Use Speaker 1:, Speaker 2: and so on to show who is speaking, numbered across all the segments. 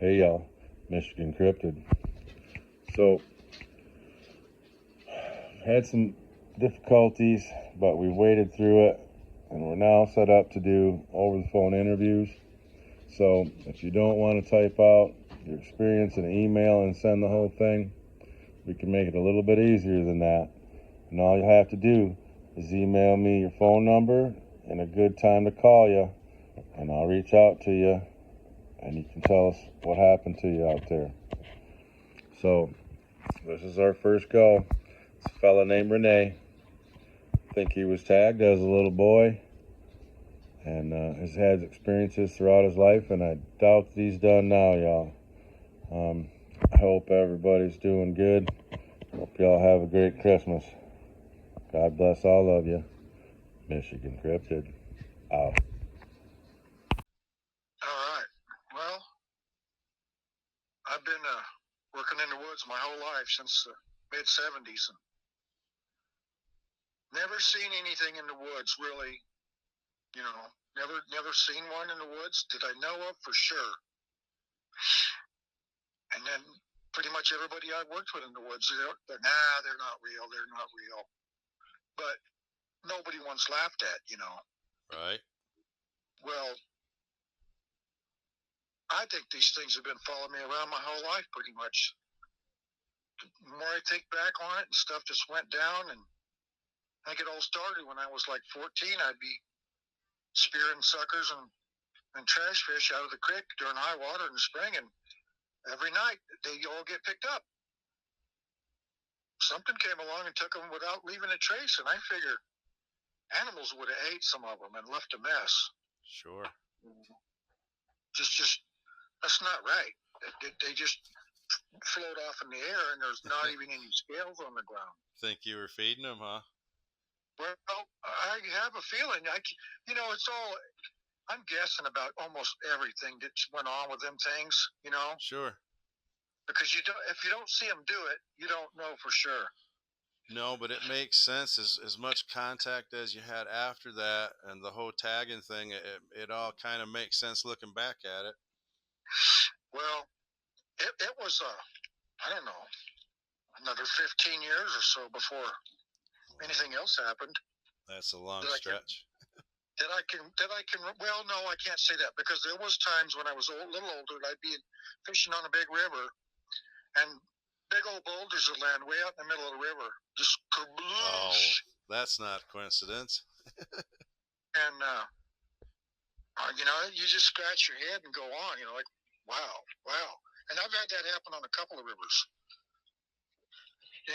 Speaker 1: Hey y'all, Michigan Cryptid. So, had some difficulties, but we waded through it, and we're now set up to do over-the-phone interviews. So, if you don't want to type out your experience in an email and send the whole thing, we can make it a little bit easier than that. And all you'll have to do is email me your phone number and a good time to call you, and I'll reach out to you, and you can tell us what happened to you out there. So, this is our first go. It's a fella named Rene. I think he was tagged as a little boy and has had experiences throughout his life, and I doubt that he's done now, y'all. I hope everybody's doing good. Hope y'all have a great Christmas. God bless all of you. Michigan Cryptid. Out.
Speaker 2: All right. Well, I've been working in the woods my whole life since the mid-'70s, and never seen anything in the woods really. You know, never seen one in the woods that I know of for sure. And then pretty much everybody I've worked with in the woods, they're not real. They're not real. But nobody once laughed at,
Speaker 3: Right.
Speaker 2: Well, I think these things have been following me around my whole life pretty much. The more I think back on it and stuff just went down, and I think it all started when I was like 14. I'd be spearing suckers and trash fish out of the creek during high water in the spring, and every night they all get picked up. Something came along and took them without leaving a trace, and I figure animals would have ate some of them and left a mess.
Speaker 3: Sure.
Speaker 2: Just that's not right. They just float off in the air, and there's not even any scales on the ground.
Speaker 3: Think you were feeding them, huh?
Speaker 2: Well, I have a feeling. It's all. I'm guessing about almost everything that went on with them things.
Speaker 3: Sure.
Speaker 2: Because if you don't see them do it, you don't know for sure.
Speaker 3: No, but it makes sense. As much contact as you had after that, and the whole tagging thing, it all kind of makes sense looking back at it.
Speaker 2: Well, it was I don't know, another 15 years or so before anything else happened.
Speaker 3: That's a long stretch.
Speaker 2: That I can. Well, no, I can't say that, because there was times when I was a little older, and I'd be fishing on a big river, and big old boulders would land way out in the middle of the river, just kabloosh.
Speaker 3: Oh, that's not coincidence.
Speaker 2: And you just scratch your head and go on. Like, wow. And I've had that happen on a couple of rivers.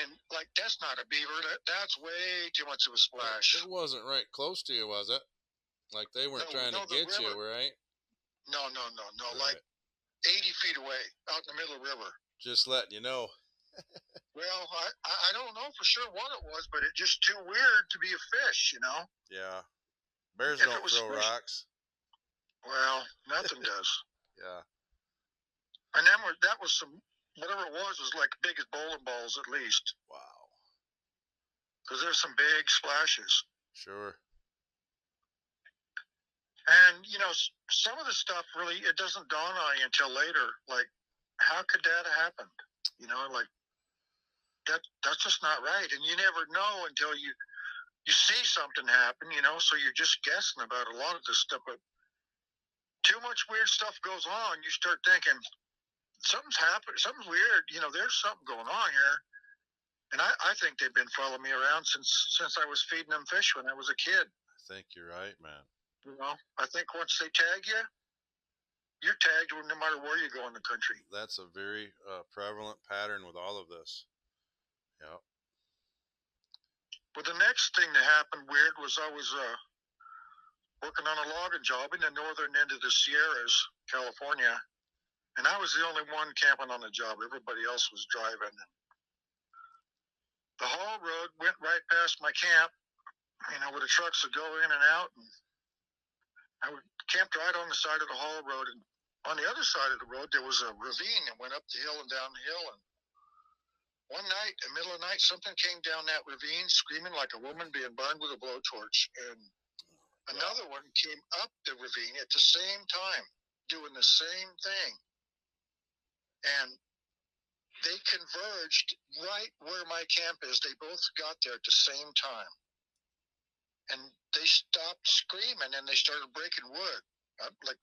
Speaker 2: And like, that's not a beaver. That's way too much of a splash.
Speaker 3: It wasn't right close to you, was it? Like they weren't trying to get you, right?
Speaker 2: No. Right. Like 80 feet away, out in the middle of the river.
Speaker 3: Just letting you know.
Speaker 2: Well, I don't know for sure what it was, but it's just too weird to be a fish,
Speaker 3: Yeah. Bears don't throw rocks.
Speaker 2: Well, nothing does.
Speaker 3: Yeah.
Speaker 2: And then that was whatever it was like big as bowling balls at least.
Speaker 3: Wow.
Speaker 2: Because there's some big splashes.
Speaker 3: Sure.
Speaker 2: And, some of the stuff really, it doesn't dawn on you until later. Like, how could that have happened? Like, that's just not right. And you never know until you see something happen, so you're just guessing about a lot of this stuff. But too much weird stuff goes on, you start thinking, something's happened, something's weird, there's something going on here. And I think they've been following me around since I was feeding them fish when I was a kid.
Speaker 3: I think you're right, man.
Speaker 2: I think once they tag you, you're tagged no matter where you go in the country.
Speaker 3: That's a very prevalent pattern with all of this. Yeah.
Speaker 2: But the next thing that happened weird was I was working on a logging job in the northern end of the Sierras, California, and I was the only one camping on the job. Everybody else was driving. The haul road went right past my camp, where the trucks would go in and out, and I would camped right on the side of the haul road, and on the other side of the road there was a ravine that went up the hill and down the hill. And one night, in the middle of the night, something came down that ravine screaming like a woman being burned with a blowtorch, and another one came up the ravine at the same time, doing the same thing. and they converged right where my camp is. They both got there at the same time. And they stopped screaming and they started breaking wood.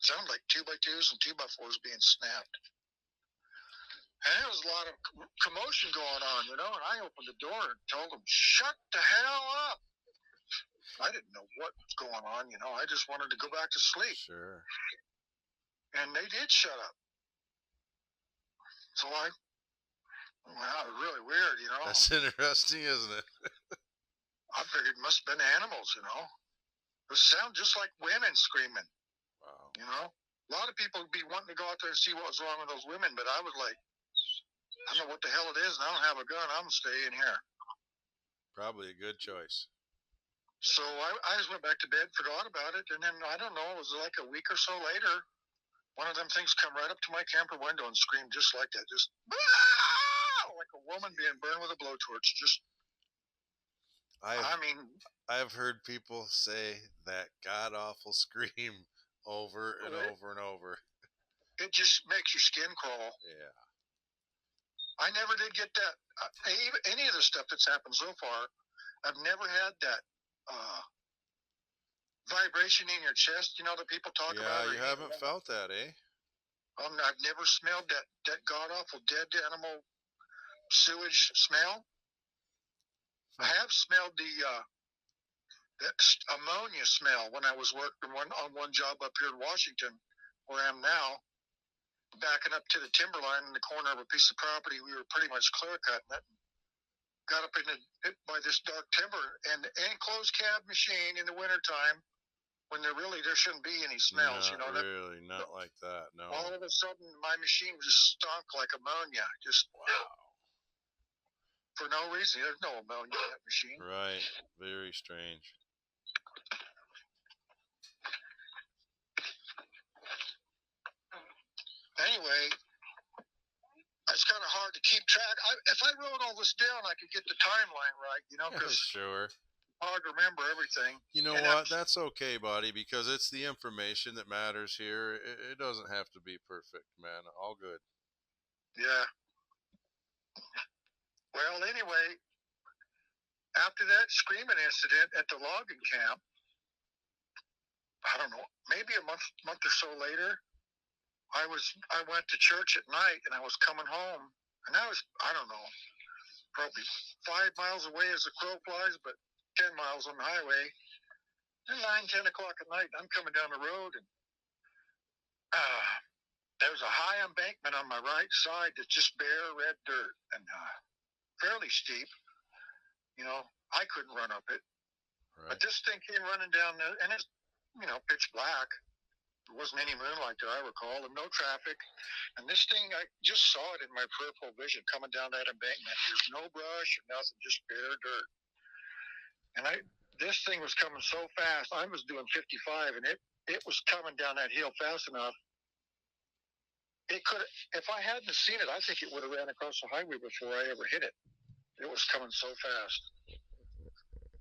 Speaker 2: Sounded like 2x2s and 2x4s being snapped. And there was a lot of commotion going on, you know, and I opened the door and told them, shut the hell up. I didn't know what was going on, you know. I just wanted to go back to sleep.
Speaker 3: Sure.
Speaker 2: And they did shut up. So wow, it was really weird, you know.
Speaker 3: That's interesting, isn't it?
Speaker 2: I figured it must have been animals, you know. It sounded just like women screaming.
Speaker 3: Wow.
Speaker 2: You know, a lot of people would be wanting to go out there and see what was wrong with those women, but I was like, I don't know what the hell it is, and I don't have a gun. I'm staying here.
Speaker 3: Probably a good choice.
Speaker 2: So I just went back to bed, forgot about it, and then I don't know, it was like a week or so later, one of them things come right up to my camper window and screamed just like that, just like a woman being burned with a blowtorch. Just,
Speaker 3: I've heard people say that god awful scream over and over and over.
Speaker 2: It just makes your skin crawl.
Speaker 3: Yeah.
Speaker 2: I never did get that. Any of the stuff that's happened so far, I've never had that vibration in your chest, you know, that people talk about.
Speaker 3: Yeah, you haven't felt that, eh?
Speaker 2: I've never smelled that god-awful dead animal sewage smell. I have smelled that ammonia smell when I was working on one job up here in Washington, where I am now, backing up to the timberline in the corner of a piece of property. We were pretty much clear cutting it. Got up by this dark timber, and the enclosed cab machine in the wintertime, when there shouldn't be any smells.
Speaker 3: Not really, not like that, no.
Speaker 2: All of a sudden, my machine just stunk like ammonia. Just
Speaker 3: wow.
Speaker 2: For no reason. There's no ammonia in that machine.
Speaker 3: Right. Very strange.
Speaker 2: Anyway, it's kind of hard to keep track. If I wrote all this down, I could get the timeline right, you know, because
Speaker 3: sure.
Speaker 2: hard to remember everything.
Speaker 3: You know what? That's okay, buddy, because it's the information that matters here. It doesn't have to be perfect, man. All good.
Speaker 2: Yeah. Well, anyway, after that screaming incident at the logging camp, I don't know, maybe a month or so later, I went to church at night, and I was coming home, and I don't know, probably 5 miles away as the crow flies, but 10 miles on the highway. And 9, 10 o'clock at night, I'm coming down the road, and there's a high embankment on my right side that's just bare red dirt and fairly steep. You know, I couldn't run up it. Right. But this thing came running down there, and it's, you know, pitch black. There wasn't any moonlight that I recall, and no traffic. And this thing, I just saw it in my peripheral vision coming down that embankment. There's no brush or nothing, just bare dirt. And this thing was coming so fast. I was doing 55, and it was coming down that hill fast enough. It could, if I hadn't seen it, I think it would have ran across the highway before I ever hit it. It was coming so fast.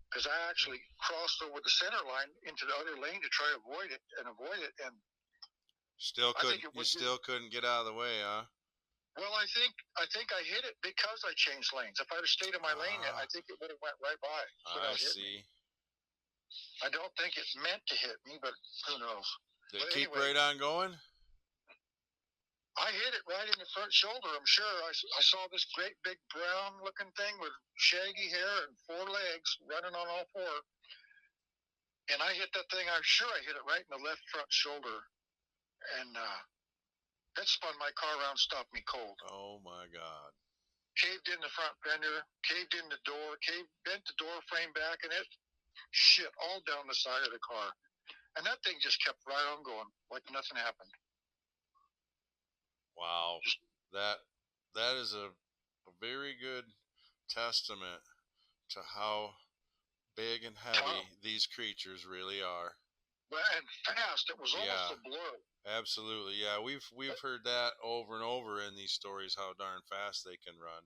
Speaker 2: Because I actually crossed over the center line into the other lane to try to avoid it, and
Speaker 3: still couldn't get out of the way, huh?
Speaker 2: Well, I think I hit it because I changed lanes. If I'd have stayed in my lane, I think it would have went right by.
Speaker 3: I see.
Speaker 2: I don't think it's meant to hit me, but who knows?
Speaker 3: Did it keep right on going?
Speaker 2: I hit it right in the front shoulder, I'm sure. I saw this great big brown-looking thing with shaggy hair and 4 legs running on all 4. And I hit that thing, I'm sure I hit it right in the left front shoulder. And that spun my car around, stopped me cold.
Speaker 3: Oh, my God.
Speaker 2: Caved in the front fender, caved in the door, bent the door frame back, and it shit all down the side of the car. And that thing just kept right on going, like nothing happened.
Speaker 3: Wow, that is a very good testament to how big and heavy these creatures really are.
Speaker 2: And fast, it was almost a blur.
Speaker 3: Absolutely, yeah. We've heard that over and over in these stories, how darn fast they can run.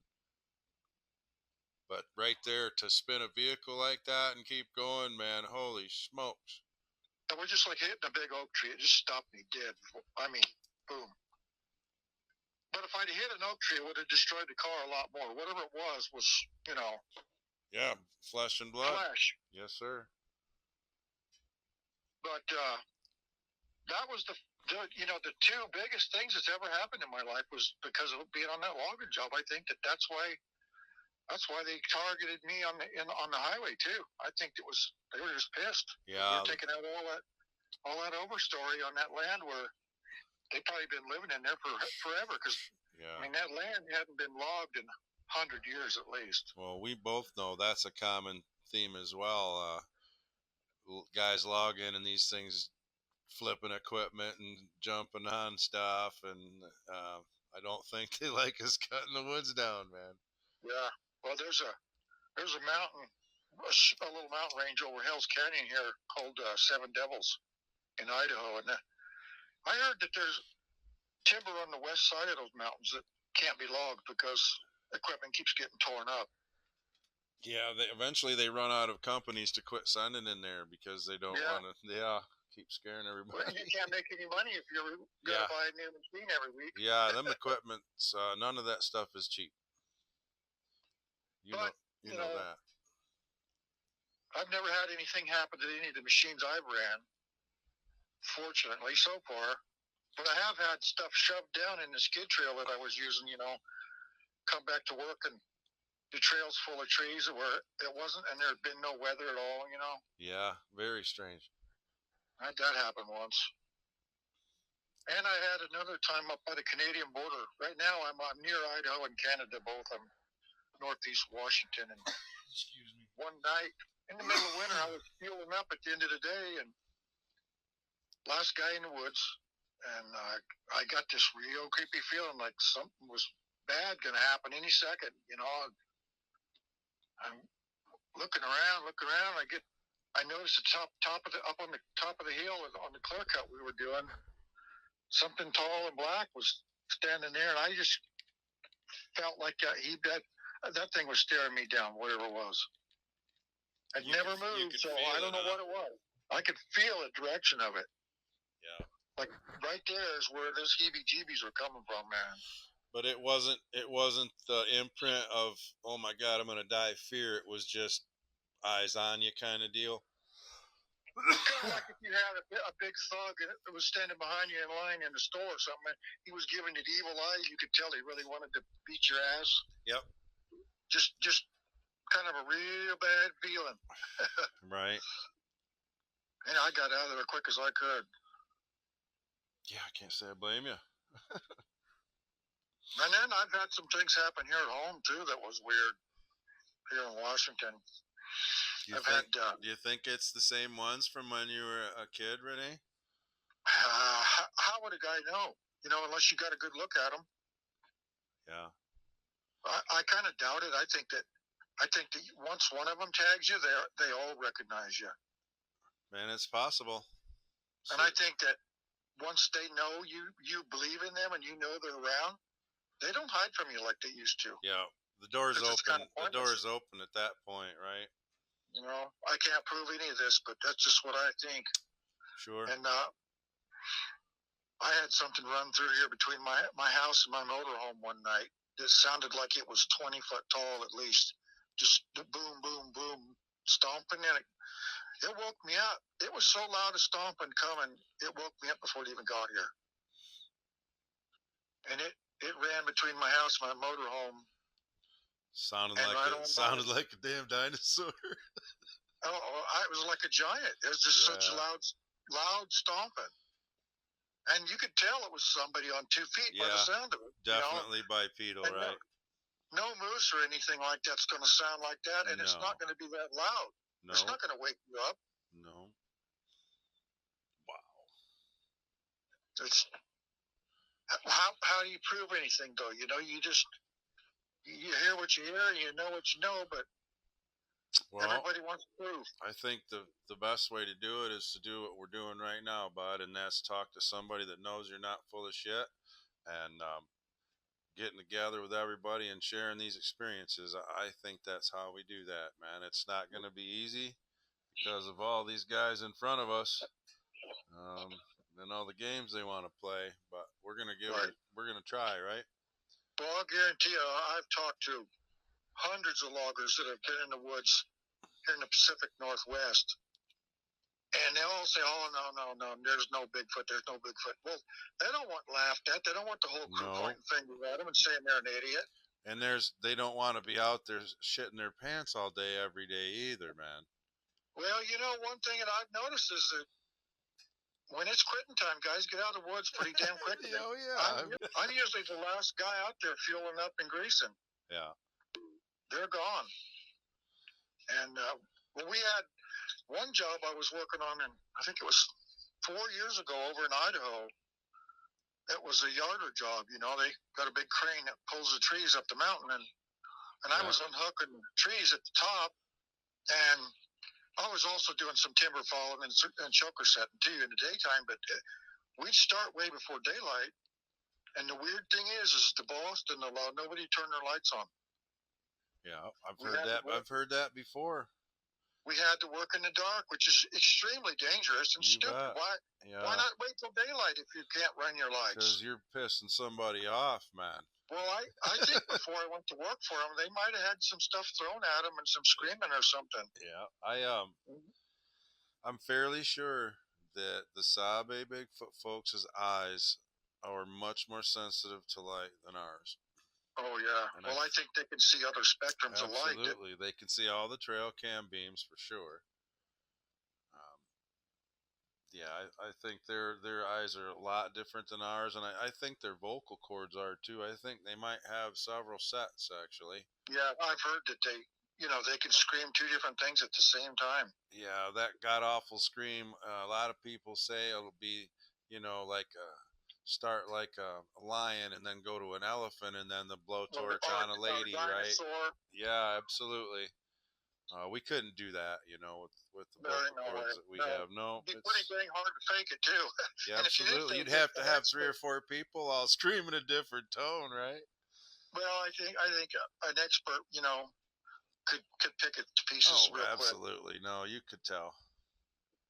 Speaker 3: But right there, to spin a vehicle like that and keep going, man, holy smokes.
Speaker 2: It was just like hitting a big oak tree. It just stopped me dead. I mean, boom. But if I I'd hit an oak tree, it would have destroyed the car a lot more. Whatever it was,
Speaker 3: Yeah, flesh and blood.
Speaker 2: flesh.
Speaker 3: Yes, sir.
Speaker 2: But that was the two biggest things that's ever happened in my life was because of being on that logging job. I think that's why they targeted me on the highway too. I think they were just pissed.
Speaker 3: Yeah.
Speaker 2: They're taking out all that overstory on that land where they probably been living in there forever. Because
Speaker 3: yeah,
Speaker 2: I mean that land hadn't been logged in 100 years at least.
Speaker 3: Well, we both know that's a common theme as well. Guys log in and these things flipping equipment and jumping on stuff, and I don't think they like us cutting the woods down, man.
Speaker 2: Yeah. Well, there's a mountain, a little mountain range over Hell's Canyon here called Seven Devils in Idaho, and I heard that there's timber on the west side of those mountains that can't be logged because equipment keeps getting torn up.
Speaker 3: Yeah, eventually they run out of companies to quit sending in there because they don't want to. Yeah, keep scaring everybody.
Speaker 2: Well, you can't make any money if you're going to buy a new machine every week.
Speaker 3: Yeah, them equipments, none of that stuff is cheap. You know that.
Speaker 2: I've never had anything happen to any of the machines I've ran, fortunately, so far. But I have had stuff shoved down in the skid trail that I was using, come back to work and the trail's full of trees where it wasn't, and there had been no weather at all,
Speaker 3: Yeah, very strange.
Speaker 2: I had that happen once. And I had another time up by the Canadian border. Right now I'm near Idaho and Canada, both. I'm northeast Washington. And
Speaker 3: excuse me.
Speaker 2: One night in the middle of winter, I was fueling up at the end of the day, and last guy in the woods, and I got this real creepy feeling like something was bad going to happen any second. I'm looking around. I noticed up on the top of the hill on the clear cut we were doing, something tall and black was standing there, and I just felt like that thing was staring me down, whatever it was. It never moved, so I don't know what it was. I could feel the direction of it.
Speaker 3: Yeah.
Speaker 2: Like right there is where those heebie-jeebies were coming from, man.
Speaker 3: But it wasn't the imprint of, oh my God, I'm gonna die fear. It was just eyes on you kind of deal.
Speaker 2: Kind of like if you had a big thug that was standing behind you in line in the store or something, he was giving you the evil eye. You could tell he really wanted to beat your ass.
Speaker 3: Yep.
Speaker 2: Just kind of a real bad feeling.
Speaker 3: Right.
Speaker 2: And I got out of there as quick as I could.
Speaker 3: Yeah, I can't say I blame you.
Speaker 2: And then I've had some things happen here at home too that was weird here in Washington.
Speaker 3: Do you think it's the same ones from when you were a kid, Rene?
Speaker 2: How would a guy know? Unless you got a good look at them.
Speaker 3: Yeah.
Speaker 2: I kind of doubt it. I think that once one of them tags you, they all recognize you.
Speaker 3: Man, it's possible.
Speaker 2: And I think that once they know you believe in them and they're around, they don't hide from you like they used to.
Speaker 3: Yeah, the door's open.
Speaker 2: Kind of
Speaker 3: the door's open at that point, right?
Speaker 2: I can't prove any of this, but that's just what I think.
Speaker 3: Sure.
Speaker 2: And I had something run through here between my house and my motorhome one night. It sounded like it was 20 foot tall at least. Just boom, boom, boom, stomping, and it woke me up. It was so loud a stomping coming, it woke me up before it even got here. And it ran between my house and my motorhome.
Speaker 3: Sounded like a damn dinosaur.
Speaker 2: It was like a giant. It was just such loud stomping. And you could tell it was somebody on 2 feet by the sound of it.
Speaker 3: Definitely bipedal, right?
Speaker 2: No moose or anything like that's going to sound like that, and it's not going to be that loud. No. It's not going to wake you up.
Speaker 3: No. Wow.
Speaker 2: It's how do you prove anything though? You hear what you hear, and you know what you know, but everybody wants proof.
Speaker 3: I think the best way to do it is to do what we're doing right now, bud, and that's talk to somebody that knows you're not full of shit, and getting together with everybody and sharing these experiences. I think that's how we do that, man. It's not going to be easy because of all these guys in front of us, and all the games they want to play, but we're going to we're going to try, right?
Speaker 2: Well, I'll guarantee you, I've talked to hundreds of loggers that have been in the woods here in the Pacific Northwest. And they'll all say, "Oh, no, there's no Bigfoot. There's no Bigfoot." Well, they don't want laughed at. They don't want the whole crew pointing fingers at them and saying they're an idiot.
Speaker 3: And they don't want to be out there shitting their pants all day, every day either, man.
Speaker 2: Well, one thing that I've noticed is that when it's quitting time, guys get out of the woods pretty damn quickly.
Speaker 3: Oh, yeah.
Speaker 2: I'm usually the last guy out there fueling up and greasing.
Speaker 3: Yeah.
Speaker 2: They're gone. And we had one job I was working on, and I think it was 4 years ago over in Idaho. It was a yarder job. They got a big crane that pulls the trees up the mountain, and I was unhooking trees at the top, and I was also doing some timber falling and choker setting too in the daytime, but we'd start way before daylight. And the weird thing is the boss didn't allow nobody to turn their lights on.
Speaker 3: Yeah, I've heard that before.
Speaker 2: We had to work in the dark, which is extremely dangerous and stupid. Why not wait till daylight if you can't run your lights?
Speaker 3: Because you're pissing somebody off, man.
Speaker 2: Well, I think before I went to work for them, they might have had some stuff thrown at them and some screaming or something.
Speaker 3: Yeah, I'm fairly sure that the Sabe Bigfoot folks' eyes are much more sensitive to light than ours.
Speaker 2: Oh, yeah. And I think they can see other spectrums of light.
Speaker 3: Absolutely. They can see all the trail cam beams for sure. Yeah, I think their eyes are a lot different than ours, and I think their vocal cords are too. I think they might have several sets, actually.
Speaker 2: Yeah, I've heard that they can scream two different things at the same time.
Speaker 3: Yeah, that god-awful scream, a lot of people say it'll be, like start like a lion and then go to an elephant and then the blowtorch on a lady, right? Yeah, absolutely. We couldn't do that, with the vocal cords that we have. No,
Speaker 2: it'd be pretty dang hard to fake it too.
Speaker 3: Yeah, absolutely. You'd have to have 3 or 4 people all screaming a different tone, right?
Speaker 2: Well, I think an expert, could pick it to pieces.
Speaker 3: Oh, absolutely. Quick. No, you could tell.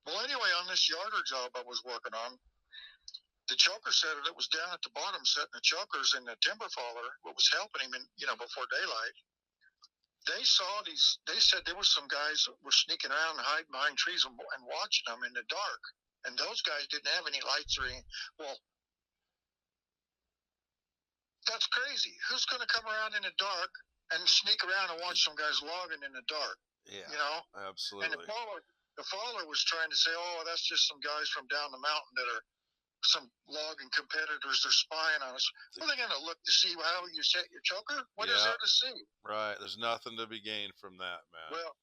Speaker 2: Well, anyway, on this yarder job I was working on, the choker setter that was down at the bottom setting the chokers in the timber faller, what was helping him before daylight. They said there were some guys that were sneaking around and hiding behind trees and watching them in the dark. And those guys didn't have any lights or anything. Well, that's crazy. Who's going to come around in the dark and sneak around and watch some guys logging in the dark?
Speaker 3: Yeah, absolutely.
Speaker 2: And the faller was trying to say, "Oh, that's just some guys from down the mountain that are some logging competitors. They're spying on us." Well, they're going to look to see how you set your choker. What is there to see?
Speaker 3: Right. There's nothing to be gained from that, man.
Speaker 2: Well,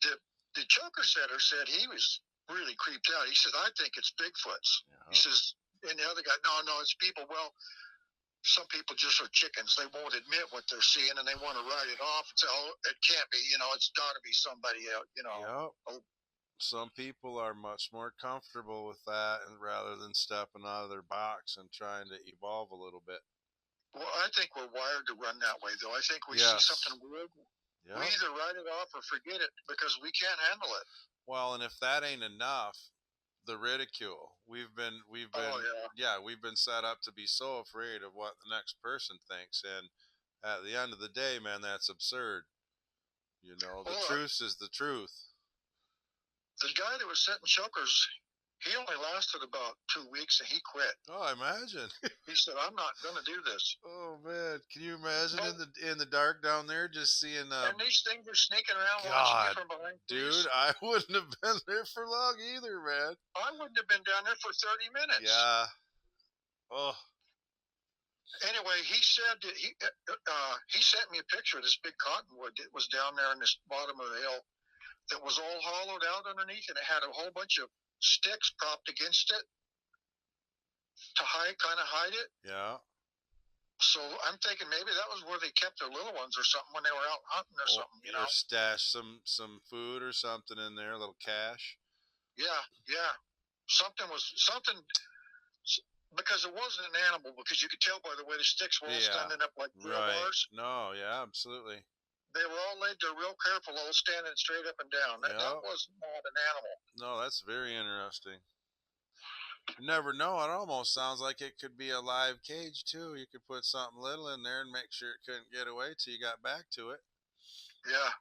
Speaker 2: the choker setter said he was really creeped out. He says, "I think it's Bigfoots." Yeah. He says, and the other guy, no, it's people. Well, some people just are chickens. They won't admit what they're seeing, and they want to write it off and say, "Oh, it can't be. It's got to be somebody else."
Speaker 3: Yep. Some people are much more comfortable with that, and rather than stepping out of their box and trying to evolve a little bit.
Speaker 2: Well, I think we're wired to run that way, though. I think we see something weird, we either write it off or forget it because we can't handle it.
Speaker 3: Well, and if that ain't enough, the ridicule. We've been set up to be so afraid of what the next person thinks, and at the end of the day, man, that's absurd. The truth is the truth.
Speaker 2: The guy that was setting chokers, he only lasted about 2 weeks and he quit.
Speaker 3: Oh, I imagine.
Speaker 2: He said, "I'm not going to do this."
Speaker 3: Oh man, can you imagine in the dark down there just seeing?
Speaker 2: And these things are sneaking around, watching you from behind trees.
Speaker 3: Dude, I wouldn't have been there for long either, man.
Speaker 2: I wouldn't have been down there for 30 minutes.
Speaker 3: Yeah. Oh.
Speaker 2: Anyway, he said that he sent me a picture of this big cottonwood that was down there in this bottom of the hill. That was all hollowed out underneath, and it had a whole bunch of sticks propped against it to hide it.
Speaker 3: Yeah.
Speaker 2: So I'm thinking maybe that was where they kept their little ones or something when they were out hunting or something,
Speaker 3: Or stash some food or something in there, a little cash.
Speaker 2: Yeah. Something, because it wasn't an animal, because you could tell by the way the sticks were all standing up like bars.
Speaker 3: No, yeah, absolutely.
Speaker 2: They were all laid there real careful, all standing straight up and down. That was not an animal.
Speaker 3: No, that's very interesting. You never know. It almost sounds like it could be a live cage too. You could put something little in there and make sure it couldn't get away till you got back to it.
Speaker 2: Yeah.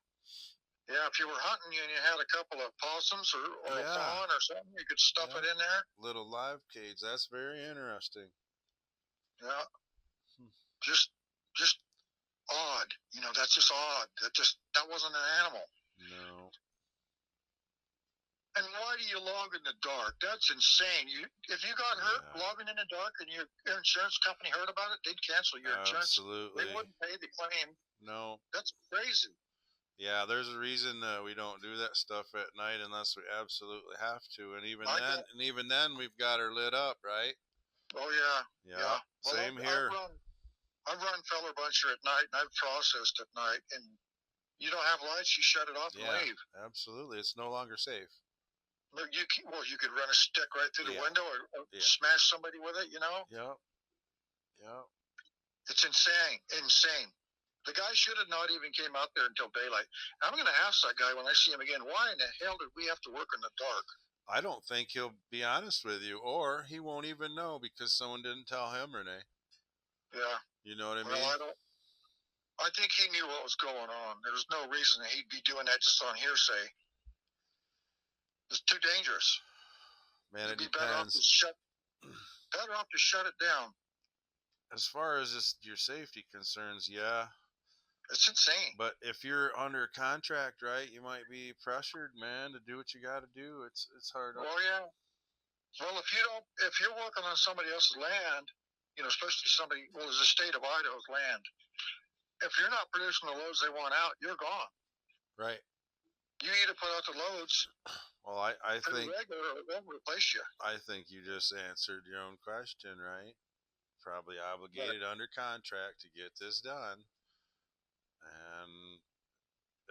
Speaker 2: Yeah, if you were hunting and you had a couple of possums or a fawn or something, you could stuff it in there.
Speaker 3: Little live cage. That's very interesting.
Speaker 2: Yeah. Just odd. That's just odd. That wasn't an animal.
Speaker 3: No.
Speaker 2: And why do you log in the dark? That's insane. If you got hurt logging in the dark and your insurance company heard about it, they'd cancel your insurance.
Speaker 3: Absolutely.
Speaker 2: They wouldn't pay the claim.
Speaker 3: No.
Speaker 2: That's crazy.
Speaker 3: Yeah, there's a reason we don't do that stuff at night unless we absolutely have to, and even then, we've got her lit up, right?
Speaker 2: Oh yeah.
Speaker 3: Yeah. Well, same here.
Speaker 2: I've run feller buncher at night, and I've processed at night, and you don't have lights, you shut it off and leave.
Speaker 3: Absolutely, it's no longer safe.
Speaker 2: You could run a stick right through the window or smash somebody with it.
Speaker 3: Yeah.
Speaker 2: It's insane. The guy should have not even came out there until daylight. I'm going to ask that guy when I see him again, why in the hell did we have to work in the dark?
Speaker 3: I don't think he'll be honest with you, or he won't even know because someone didn't tell him, Rene.
Speaker 2: Yeah.
Speaker 3: You know what I mean?
Speaker 2: I think he knew what was going on. There's no reason that he'd be doing that just on hearsay. It's too dangerous.
Speaker 3: Man, it
Speaker 2: depends. Better off to shut it down.
Speaker 3: As far as your safety concerns, yeah.
Speaker 2: It's insane.
Speaker 3: But if you're under contract, right, you might be pressured, man, to do what you got to do. It's hard.
Speaker 2: Oh yeah. Well, if you're working on somebody else's land, especially the state of Idaho's land, if you're not producing the loads they want out, you're gone.
Speaker 3: Right.
Speaker 2: You either put out the loads.
Speaker 3: Well, I think
Speaker 2: regular, or they'll replace you.
Speaker 3: I think you just answered your own question, right? Probably obligated under contract to get this done. And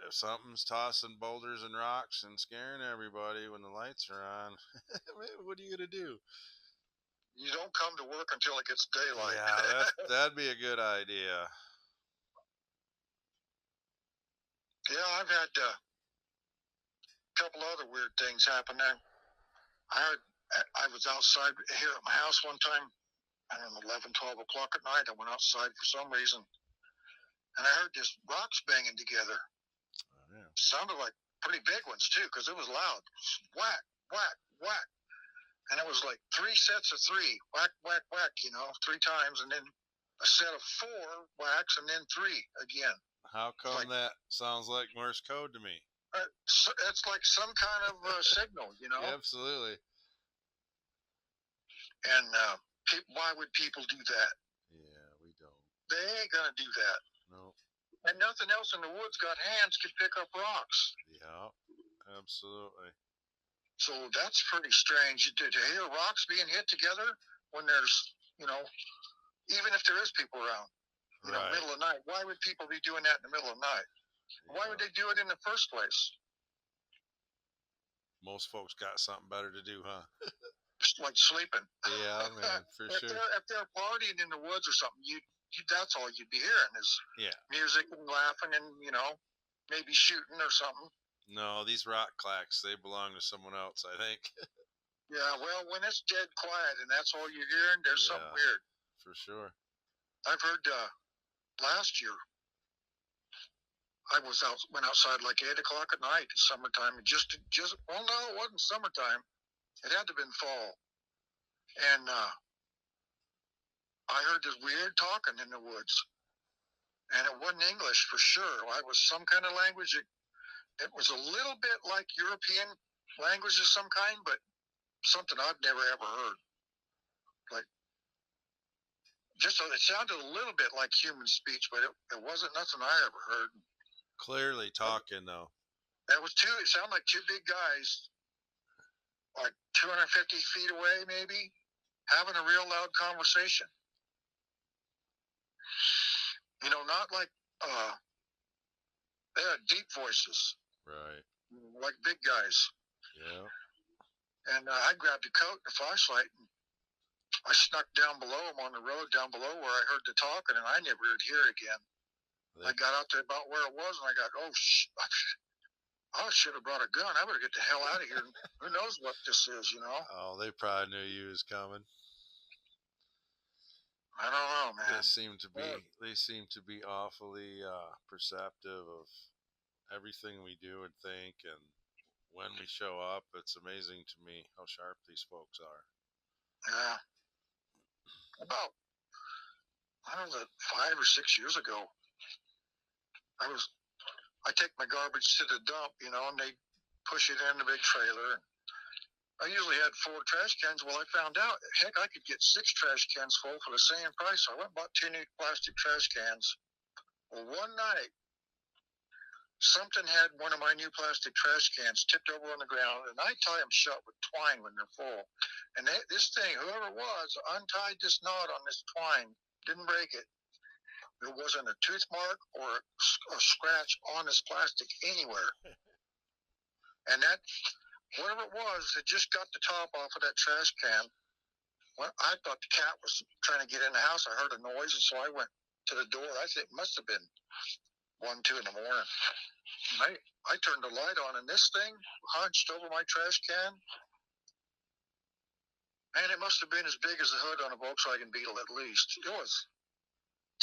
Speaker 3: if something's tossing boulders and rocks and scaring everybody when the lights are on, what are you going to do?
Speaker 2: You don't come to work until it gets daylight.
Speaker 3: Yeah, that'd be a good idea.
Speaker 2: Yeah, I've had a couple other weird things happen there. I was outside here at my house one time, I don't know, 11, 12 o'clock at night. I went outside for some reason, and I heard this rocks banging together. Oh, yeah. Sounded like pretty big ones, too, because it was loud. Whack, whack, whack. And it was like 3 sets of 3. Whack, whack, whack, 3 times, and then a set of 4 whacks, and then 3 again.
Speaker 3: How come that sounds like Morse code to me?
Speaker 2: It's like some kind of signal,
Speaker 3: Yeah, absolutely.
Speaker 2: And why would people do that?
Speaker 3: Yeah, we don't.
Speaker 2: They ain't going to do that.
Speaker 3: No.
Speaker 2: And nothing else in the woods got hands could pick up rocks.
Speaker 3: Yeah, absolutely.
Speaker 2: So that's pretty strange to hear rocks being hit together when there's, even if there is people around, middle of the night. Why would people be doing that in the middle of the night? Yeah. Why would they do it in the first place?
Speaker 3: Most folks got something better to do, huh?
Speaker 2: Like sleeping.
Speaker 3: Yeah, man, for sure.
Speaker 2: If they're partying in the woods or something, that's all you'd be hearing is music and laughing and, maybe shooting or something.
Speaker 3: No, these rock clacks, they belong to someone else, I think.
Speaker 2: Yeah, well, when it's dead quiet and that's all you're hearing, there's something weird.
Speaker 3: For sure.
Speaker 2: I've heard last year, I went outside like 8 o'clock at night in summertime. Well, no, it wasn't summertime. It had to have been fall. And I heard this weird talking in the woods. And it wasn't English for sure. It was some kind of language. It was a little bit like European language of some kind, but something I've never ever heard. Like, it sounded a little bit like human speech, but it wasn't nothing I ever heard.
Speaker 3: Clearly talking, though.
Speaker 2: It sounded like 2 big guys, like 250 feet away, maybe, having a real loud conversation. Not like, they had deep voices.
Speaker 3: Right.
Speaker 2: Like big guys.
Speaker 3: Yeah.
Speaker 2: And I grabbed a coat and a flashlight, and I snuck down below them on the road down below where I heard the talking, and I never heard hear again. I got out there about where it was, and I got, I should have brought a gun. I better get the hell out of here. Who knows what this is, you know?
Speaker 3: Oh, they probably knew you was coming.
Speaker 2: I don't know, man.
Speaker 3: They seem to be awfully perceptive of everything we do and think, and when we show up, it's amazing to me how sharp these folks are.
Speaker 2: Yeah. About, I don't know, 5 or 6 years ago, I take my garbage to the dump, you know, and they push it in the big trailer. I usually had 4 trash cans. Well, I found out, heck, I could get 6 trash cans full for the same price. So I went and bought 2 new plastic trash cans. Well, one night, something had one of my new plastic trash cans tipped over on the ground, and I tie them shut with twine when they're full. And this thing, whoever it was, untied this knot on this twine, didn't break it. There wasn't a tooth mark or a scratch on this plastic anywhere. And that, whatever it was, it just got the top off of that trash can. Well, I thought the cat was trying to get in the house. I heard a noise, and so I went to the door. I think it must have been 1, 2 in the morning. I turned the light on, and this thing hunched over my trash can. And it must have been as big as the hood on a Volkswagen Beetle at least. It was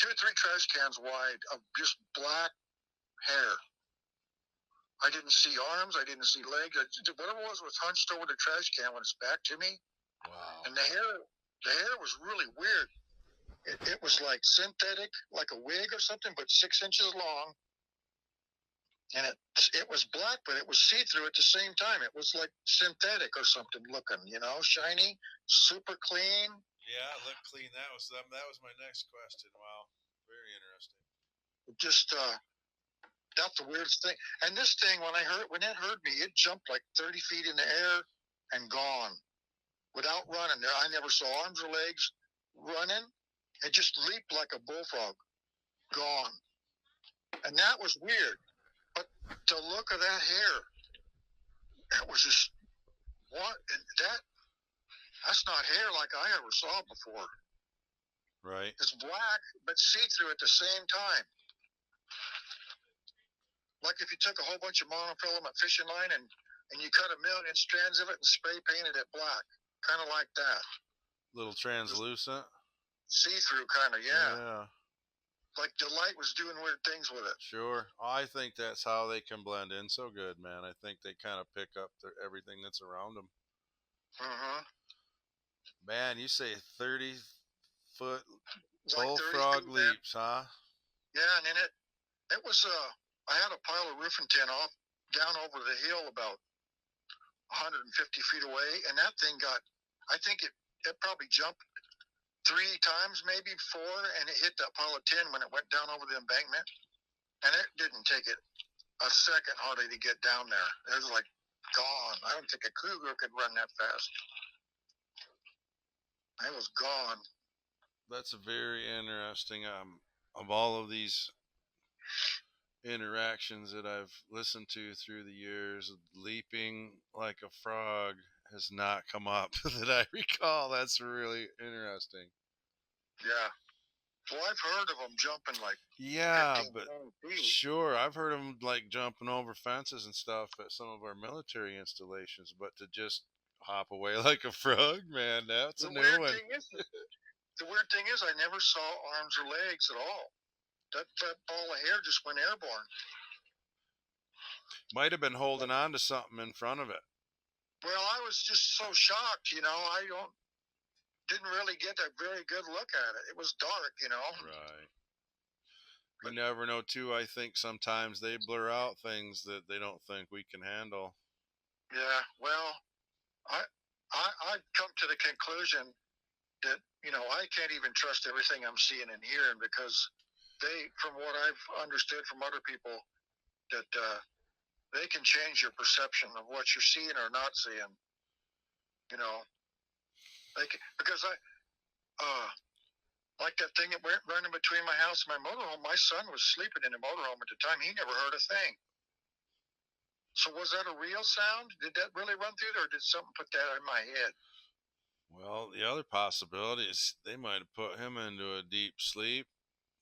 Speaker 2: 2 or 3 trash cans wide of just black hair. I didn't see arms. I didn't see legs. Whatever it was hunched over the trash can when it's back to me.
Speaker 3: Wow.
Speaker 2: And the hair was really weird. It was like synthetic, like a wig or something, but 6 inches long. And it was black, but it was see-through at the same time. It was like synthetic or something looking, you know, shiny, super clean.
Speaker 3: Yeah, it looked clean. That was my next question. Wow, very interesting.
Speaker 2: Just that's the weirdest thing. And this thing, when it heard me, it jumped like 30 feet in the air and gone without running. I never saw arms or legs running. It just leaped like a bullfrog, gone. And that was weird. But the look of that hair, it was just, what? That's not hair like I ever saw before.
Speaker 3: Right.
Speaker 2: It's black, but see-through at the same time. Like if you took a whole bunch of monofilament fishing line and you cut 1,000,000 strands of it and spray painted it black. Kind of like that.
Speaker 3: Little translucent.
Speaker 2: See-through kind of, yeah.
Speaker 3: Yeah.
Speaker 2: Like the light was doing weird things with it.
Speaker 3: Sure. I think that's how they can blend in so good, man. I think they kind of pick up everything that's around them.
Speaker 2: Mm-hmm.
Speaker 3: Man, you say 30-foot
Speaker 2: like
Speaker 3: bullfrog leaps, huh?
Speaker 2: Yeah, and then it was I had a pile of roofing tin off down over the hill about 150 feet away, and that thing I think it probably jumped 3 times, maybe 4, and it hit that pile of tin when it went down over the embankment, and it didn't take it a second hardly to get down there. It was like gone. I don't think a cougar could run that fast. It was gone.
Speaker 3: That's very interesting. Of all of these interactions that I've listened to through the years, leaping like a frog has not come up that I recall. That's really interesting.
Speaker 2: Yeah. Well, I've heard of them jumping like 15,
Speaker 3: but
Speaker 2: 20 feet.
Speaker 3: Sure, I've heard them like jumping over fences and stuff at some of our military installations, but to just hop away like a frog, man, that's a new one.
Speaker 2: The weird thing is I never saw arms or legs at all. That ball of hair just went airborne.
Speaker 3: Might have been holding on to something in front of it.
Speaker 2: Well, I was just so shocked, you know. I didn't really get a very good look at it. It was dark, you know.
Speaker 3: Right. You never know, too. I think sometimes they blur out things that they don't think we can handle.
Speaker 2: Yeah, well, I've come to the conclusion that, you know, I can't even trust everything I'm seeing and hearing because from what I've understood from other people, that they can change your perception of what you're seeing or not seeing. You know, because like that thing that went running between my house and my motorhome. My son was sleeping in the motorhome at the time. He never heard a thing. So was that a real sound? Did that really run through there, or did something put that in my head?
Speaker 3: Well, the other possibility is they might have put him into a deep sleep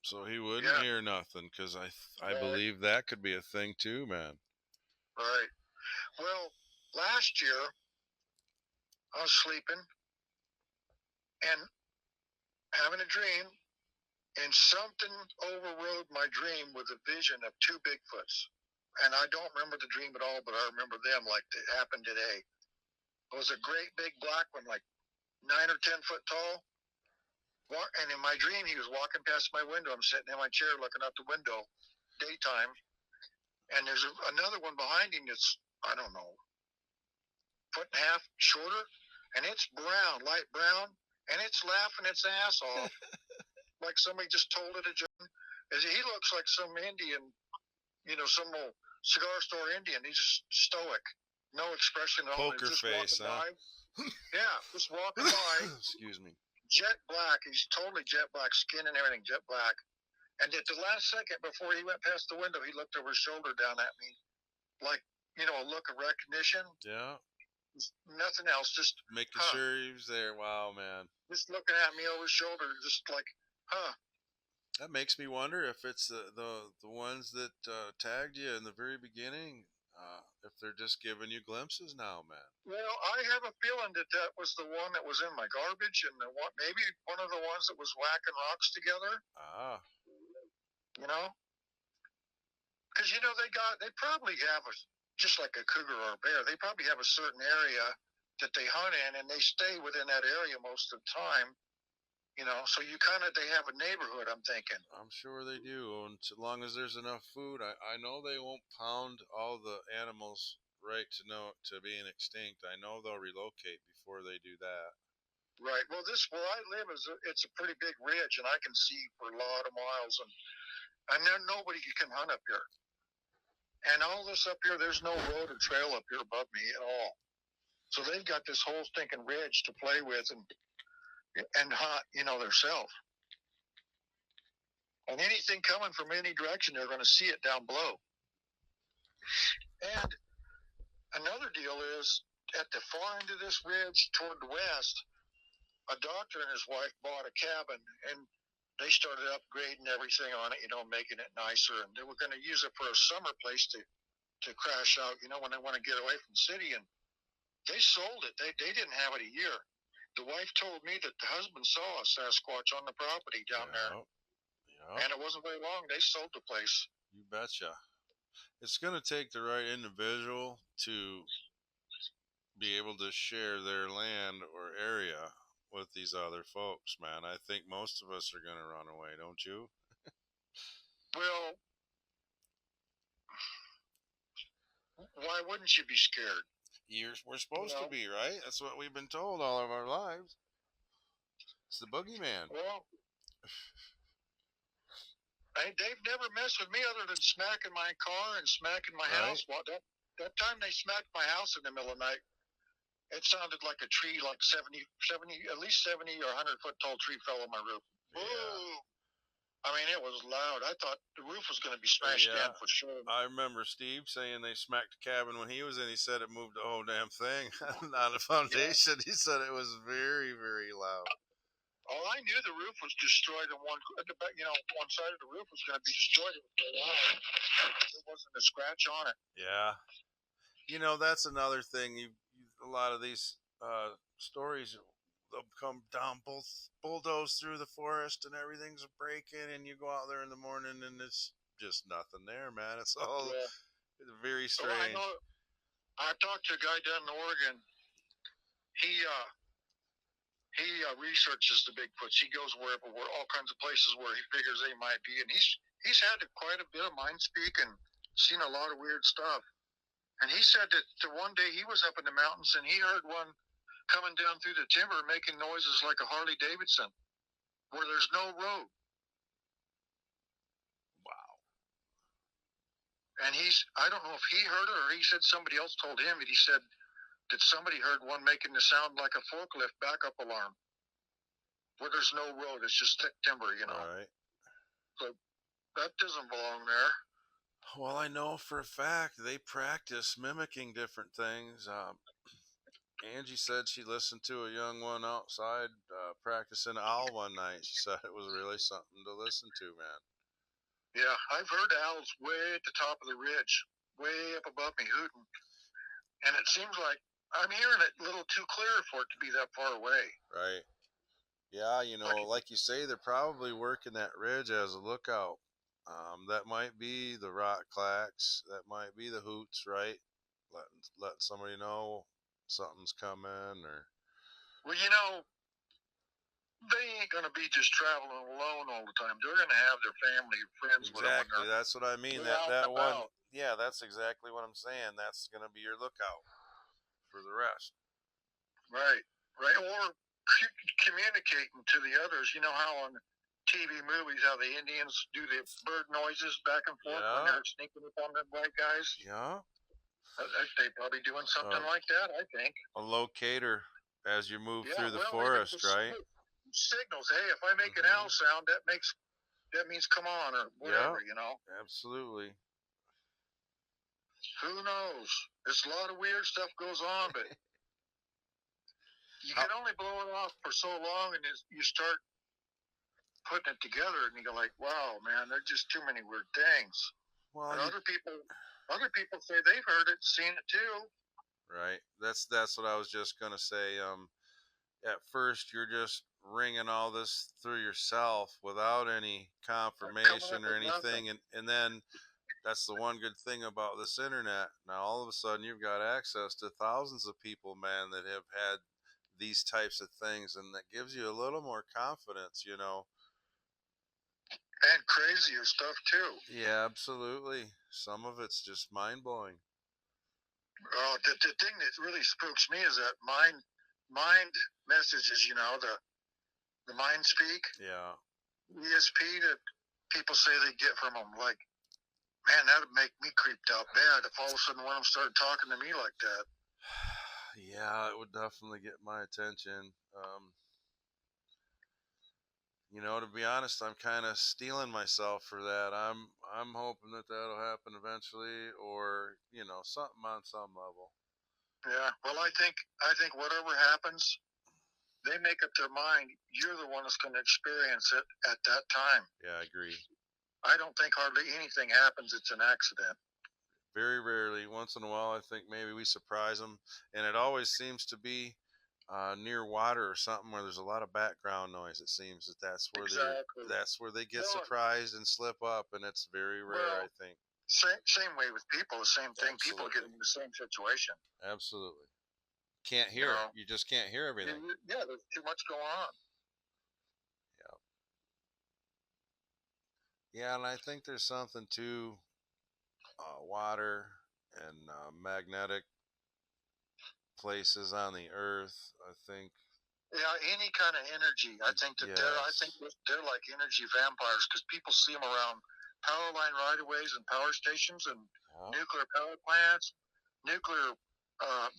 Speaker 3: so he wouldn't hear nothing, because I believe that could be a thing too, man.
Speaker 2: Right. Well, last year I was sleeping and having a dream, and something overrode my dream with a vision of two Bigfoots. And I don't remember the dream at all, but I remember them like it happened today. It was a great big black one, like 9 or 10 foot tall. And in my dream, he was walking past my window. I'm sitting in my chair looking out the window, daytime. And there's another one behind him that's, I don't know, foot and a half shorter. And it's brown, light brown. And it's laughing its ass off. Like somebody just told it a joke. He looks like some Indian, some old cigar store Indian. He's just stoic. No expression at all.
Speaker 3: Poker
Speaker 2: just
Speaker 3: face, huh?
Speaker 2: by. Yeah, just walking by.
Speaker 3: Excuse me.
Speaker 2: Jet black. He's totally jet black, skin and everything, jet black. And at the last second, before he went past the window, he looked over his shoulder down at me, like, a look of recognition.
Speaker 3: Yeah.
Speaker 2: Nothing else, just
Speaker 3: making sure he was there. Wow, man.
Speaker 2: Just looking at me over his shoulder, just like,
Speaker 3: That makes me wonder if it's the ones that tagged you in the very beginning, if they're just giving you glimpses now, man.
Speaker 2: Well, I have a feeling that was the one that was in my garbage, and maybe one of the ones that was whacking rocks together.
Speaker 3: Ah.
Speaker 2: Because they probably have just like a cougar or a bear. They probably have a certain area that they hunt in, and they stay within that area most of the time. So they have a neighborhood, I'm thinking.
Speaker 3: I'm sure they do. And so long as there's enough food, I know they won't pound all the animals right to being extinct. I know they'll relocate before they do that.
Speaker 2: Right. Well, where I live it's a pretty big ridge, and I can see for a lot of miles, and nobody can hunt up here. And all this up here, there's no road or trail up here above me at all. So they've got this whole stinking ridge to play with and hunt, theirself. And anything coming from any direction, they're going to see it down below. And another deal is, at the far end of this ridge toward the west, a doctor and his wife bought a cabin, and they started upgrading everything on it, making it nicer. And they were going to use it for a summer place to crash out, when they want to get away from the city. And they sold it. They didn't have it a year. The wife told me that the husband saw a Sasquatch on the property down there. Yeah. And it wasn't very long. They sold the place.
Speaker 3: You betcha. It's going to take the right individual to be able to share their land or area with these other folks, man. I think most of us are going to run away, don't you?
Speaker 2: Well, why wouldn't you be scared?
Speaker 3: We're supposed to be, right? That's what we've been told all of our lives. It's the boogeyman.
Speaker 2: Well, they've never messed with me other than smacking my car and smacking my house. Well, that time they smacked my house in the middle of the night, it sounded like a tree, like 70, at least 70 or 100 foot tall tree fell on my roof. Yeah. Ooh. I mean, it was loud. I thought the roof was going to be smashed in for sure.
Speaker 3: I remember Steve saying they smacked the cabin when he was in. He said it moved the whole damn thing on the foundation. Yeah. He said it was very, very loud.
Speaker 2: Oh, I knew the roof was destroyed, and one side of the roof was going to be destroyed. It was so loud. There wasn't a scratch on it.
Speaker 3: Yeah. That's another thing. A lot of these stories, they'll come down, bulldoze through the forest, and everything's breaking, and you go out there in the morning, and it's just nothing there, man. It's all very strange.
Speaker 2: Well, I talked to a guy down in Oregon. He researches the Bigfoots. He goes where all kinds of places where he figures they might be, and he's had quite a bit of mind speak and seen a lot of weird stuff. And he said that one day he was up in the mountains and he heard one coming down through the timber making noises like a Harley Davidson where there's no road.
Speaker 3: Wow.
Speaker 2: And I don't know if he heard it or he said somebody else told him, but he said that somebody heard one making the sound like a forklift backup alarm where there's no road. It's just thick timber,
Speaker 3: Right.
Speaker 2: So that doesn't belong there.
Speaker 3: Well, I know for a fact they practice mimicking different things. Angie said she listened to a young one outside practicing owl one night. She said it was really something to listen to, man.
Speaker 2: Yeah, I've heard owls way at the top of the ridge. way up above me hooting. And it seems like I'm hearing it a little too clear for it to be that far away.
Speaker 3: Right. Yeah, you know,
Speaker 2: Like,
Speaker 3: like you say, they're probably working that ridge as a lookout. That might be the rock clacks. That might be the hoots, right? Letting somebody know something's coming, or
Speaker 2: well, you know, they ain't going to be just traveling alone all the time. They're going to have their family, friends with them when
Speaker 3: exactly. That's what I mean.
Speaker 2: they're out and
Speaker 3: That one,
Speaker 2: about.
Speaker 3: yeah, that's exactly what I'm saying. That's gonna be your lookout for the rest.
Speaker 2: Right, right. Or communicating to the others. You know how on TV movies, how the Indians do the bird noises back and forth when
Speaker 3: Yeah,
Speaker 2: they're sneaking up on the white guys?
Speaker 3: yeah.
Speaker 2: They probably doing something
Speaker 3: Uh,
Speaker 2: like that, I think.
Speaker 3: a locator as you move
Speaker 2: Yeah,
Speaker 3: through the
Speaker 2: well, even
Speaker 3: forest,
Speaker 2: just
Speaker 3: right?
Speaker 2: signals. Hey, if I make an
Speaker 3: Mm-hmm.
Speaker 2: owl sound, that means come on or
Speaker 3: Yeah,
Speaker 2: whatever. You know,
Speaker 3: absolutely.
Speaker 2: who knows? There's a lot of weird stuff goes on, but you
Speaker 3: How,
Speaker 2: can only blow it off for so long, and you start putting it together, and you go like, "Wow, man, there's just too many weird things."
Speaker 3: well,
Speaker 2: And
Speaker 3: you
Speaker 2: other people say they've heard it, seen it too.
Speaker 3: right. That's what I was just gonna say. At first you're just ringing all this through yourself without any
Speaker 2: Coming
Speaker 3: confirmation
Speaker 2: up
Speaker 3: or
Speaker 2: with nothing.
Speaker 3: anything, and then that's the one good thing about this internet. Now all of a sudden you've got access to thousands of people, man, that have had these types of things, and that gives you a little more confidence, you know.
Speaker 2: And crazier stuff too.
Speaker 3: Yeah, absolutely. Some of it's just mind blowing.
Speaker 2: The thing that really spooks me is that mind messages. You know, the mind speak
Speaker 3: Yeah.
Speaker 2: ESP that people say they get from them. Like, man, that would make me creeped out bad if all of a sudden one of them started talking to me like that.
Speaker 3: Yeah, it would definitely get my attention. You know, to be honest, I'm kind of steeling myself for that. I'm hoping that that'll happen eventually, or you know, something on some level.
Speaker 2: Yeah. Well, I think whatever happens, they make up their mind. You're the one that's going to experience it at that time.
Speaker 3: Yeah, I agree.
Speaker 2: I don't think hardly anything happens. It's an accident.
Speaker 3: Very rarely, once in a while, I think maybe we surprise them, and it always seems to be near water or something where there's a lot of background noise. It seems that
Speaker 2: Exactly.
Speaker 3: that's where they get
Speaker 2: Well,
Speaker 3: surprised and slip up, and it's very rare, I
Speaker 2: well,
Speaker 3: think.
Speaker 2: same way with people. The same thing. People get
Speaker 3: Absolutely,
Speaker 2: in the same situation.
Speaker 3: absolutely. Can't
Speaker 2: You
Speaker 3: hear.
Speaker 2: know.
Speaker 3: You just can't hear everything.
Speaker 2: Yeah. There's too much going on.
Speaker 3: Yeah, yeah, and I think there's something to water and magnetic places on the earth. I think.
Speaker 2: Yeah, any kind of energy. I think
Speaker 3: Yes.
Speaker 2: they're like energy vampires because people see them around power line right of ways and power stations and
Speaker 3: Yeah.
Speaker 2: nuclear power plants, nuclear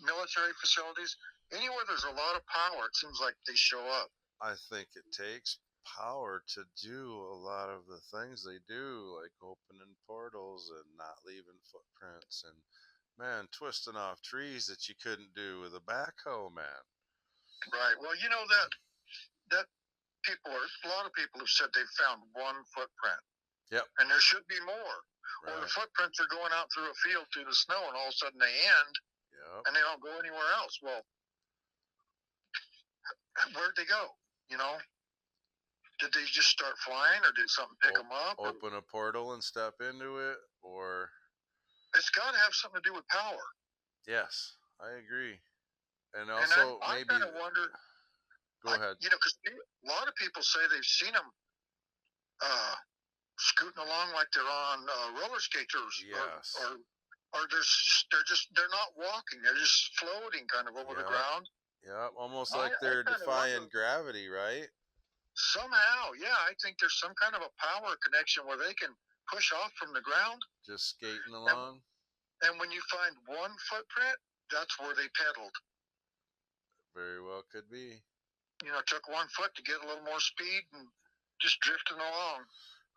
Speaker 2: military facilities. Anywhere there's a lot of power, it seems like they show up.
Speaker 3: I think it takes power to do a lot of the things they do, like opening portals and not leaving footprints, and man, twisting off trees that you couldn't do with a backhoe, man.
Speaker 2: Right. Well, you know that a lot of people have said they've found one footprint,
Speaker 3: Yep.
Speaker 2: and there should be more. Or the
Speaker 3: Right.
Speaker 2: footprints are going out through a field through the snow, and all of a sudden they end,
Speaker 3: Yep.
Speaker 2: and they don't go anywhere else. Well, where'd they go? You know, did they just start flying, or did something pick them up? Or,
Speaker 3: Open a portal and step into it, or
Speaker 2: it's got to have something to do with power.
Speaker 3: yes, I agree. And
Speaker 2: And
Speaker 3: also
Speaker 2: I
Speaker 3: maybe
Speaker 2: kind of wonder,
Speaker 3: go ahead.
Speaker 2: because a lot of people say they've seen them uh, scooting along like they're on roller skaters,
Speaker 3: Yes.
Speaker 2: or they're not walking, they're just floating kind of over the
Speaker 3: Yep.
Speaker 2: ground.
Speaker 3: Yep. Almost
Speaker 2: I
Speaker 3: like they're
Speaker 2: kind of wonder.
Speaker 3: defying gravity, right?
Speaker 2: Somehow, yeah, I think there's some kind of a power connection where they can push off from the ground.
Speaker 3: Just skating
Speaker 2: And,
Speaker 3: along.
Speaker 2: and when you find one footprint, that's where they pedaled.
Speaker 3: Very well could be.
Speaker 2: Took 1 foot to get a little more speed and just drifting along.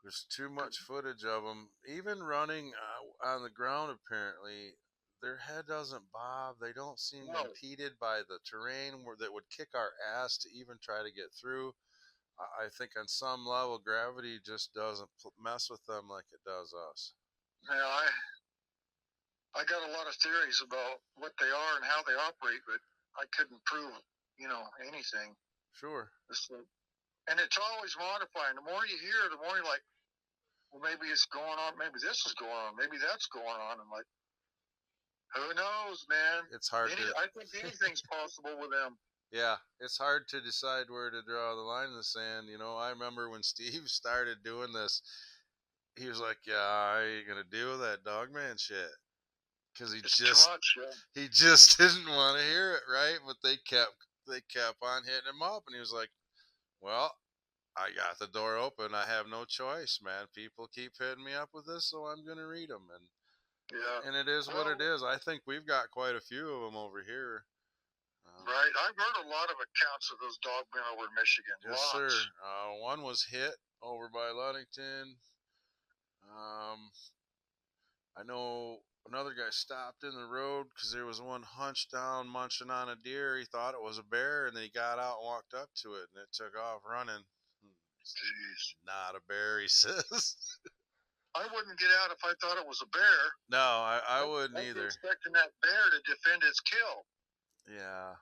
Speaker 3: There's too much footage of them, even running on the ground. Apparently, their head doesn't bob. They don't seem
Speaker 2: No,
Speaker 3: impeded by the terrain that would kick our ass to even try to get through. I think on some level, gravity just doesn't mess with them like it does us.
Speaker 2: I I got a lot of theories about what they are and how they operate, but I couldn't prove, anything.
Speaker 3: Sure.
Speaker 2: And it's always modifying. The more you hear, the more you're like, well, maybe it's going on. Maybe this is going on. Maybe that's going on. I'm like, who knows, man?
Speaker 3: It's hard to.
Speaker 2: I think anything's possible with them.
Speaker 3: Yeah, it's hard to decide where to draw the line in the sand. I remember when Steve started doing this, he was like, "Yeah, I ain't gonna deal with that dogman shit," because he just didn't want to hear it, right? But they kept on hitting him up, and he was like, "Well, I got the door open. I have no choice, man. People keep hitting me up with this, so I'm gonna read them." And it is what it is. I think we've got quite a few of them over here.
Speaker 2: Right, I've heard a lot of accounts of those dogmen over in Michigan.
Speaker 3: Yes, sir. One was hit over by Ludington. I know another guy stopped in the road because there was one hunched down munching on a deer. He thought it was a bear, and then he got out and walked up to it, and it took off running.
Speaker 2: Jeez.
Speaker 3: Not a bear, he says.
Speaker 2: I wouldn't get out if I thought it was a bear.
Speaker 3: No, I wouldn't either.
Speaker 2: I'm expecting that bear to defend its kill.
Speaker 3: Yeah.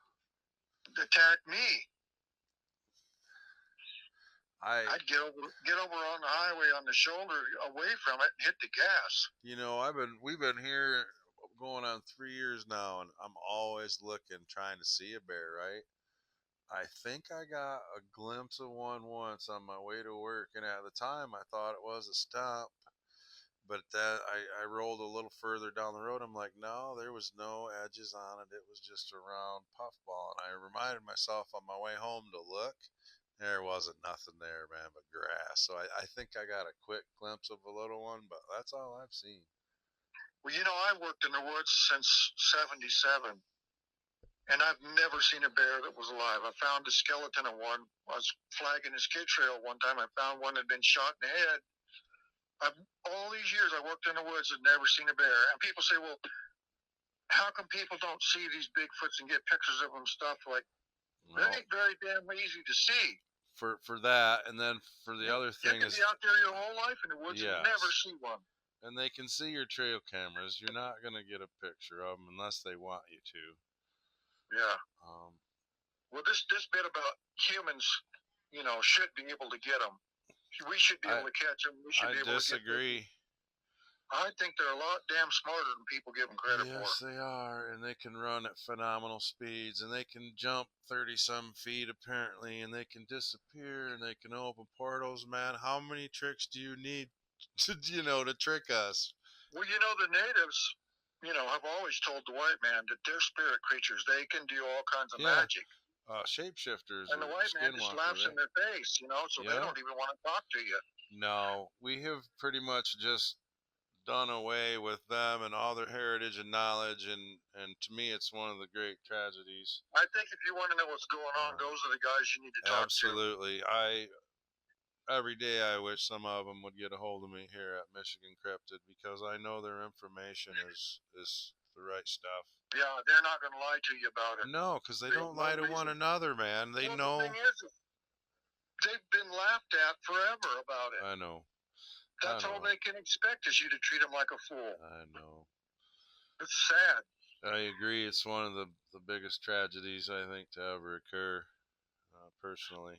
Speaker 2: Attack me.
Speaker 3: I'd
Speaker 2: get over on the highway on the shoulder away from it and hit the gas.
Speaker 3: We've been here going on 3 years now, and I'm always looking, trying to see a bear, right? I think I got a glimpse of one once on my way to work, and at the time I thought it was a stump. But I rolled a little further down the road. I'm like, no, there was no edges on it. It was just a round puffball. And I reminded myself on my way home to look. There wasn't nothing there, man, but grass. So I think I got a quick glimpse of a little one, but that's all I've seen.
Speaker 2: Well, I worked in the woods since 77, and I've never seen a bear that was alive. I found the skeleton of one. I was flagging his kid trail one time. I found one that had been shot in the head. All these years I worked in the woods and never seen a bear. And people say, well, how come people don't see these Bigfoots and get pictures of them stuff? Like, they ain't very damn easy to see.
Speaker 3: For that, and then for the other thing
Speaker 2: you can be out there your whole life in the woods and never see one.
Speaker 3: And they can see your trail cameras. You're not going to get a picture of them unless they want you to.
Speaker 2: Yeah. Well, this bit about humans, should be able to get them. We should be able to catch them. We should be able to
Speaker 3: disagree.
Speaker 2: I think they're a lot damn smarter than people give them credit for.
Speaker 3: Yes, they are, and they can run at phenomenal speeds, and they can jump 30-some feet apparently, and they can disappear, and they can open portals. Man, how many tricks do you need to trick us?
Speaker 2: Well, the natives, have always told the white man that they're spirit creatures. They can do all kinds of magic.
Speaker 3: Shapeshifters.
Speaker 2: And the white man just laughs in their face, so they don't even want to talk to you.
Speaker 3: No, we have pretty much just done away with them and all their heritage and knowledge, and to me it's one of the great tragedies.
Speaker 2: I think if you want to know what's going on, those are the guys you need to talk to.
Speaker 3: Absolutely. Every day I wish some of them would get a hold of me here at Michigan Cryptid, because I know their information is the right stuff.
Speaker 2: Yeah, they're not going to lie to you about it.
Speaker 3: No, because they don't lie to one another, man. They know.
Speaker 2: The thing is, they've been laughed at forever about it.
Speaker 3: I know.
Speaker 2: That's all they can expect is you to treat them like a fool.
Speaker 3: I know.
Speaker 2: It's sad.
Speaker 3: I agree. It's one of the biggest tragedies, I think, to ever occur, personally.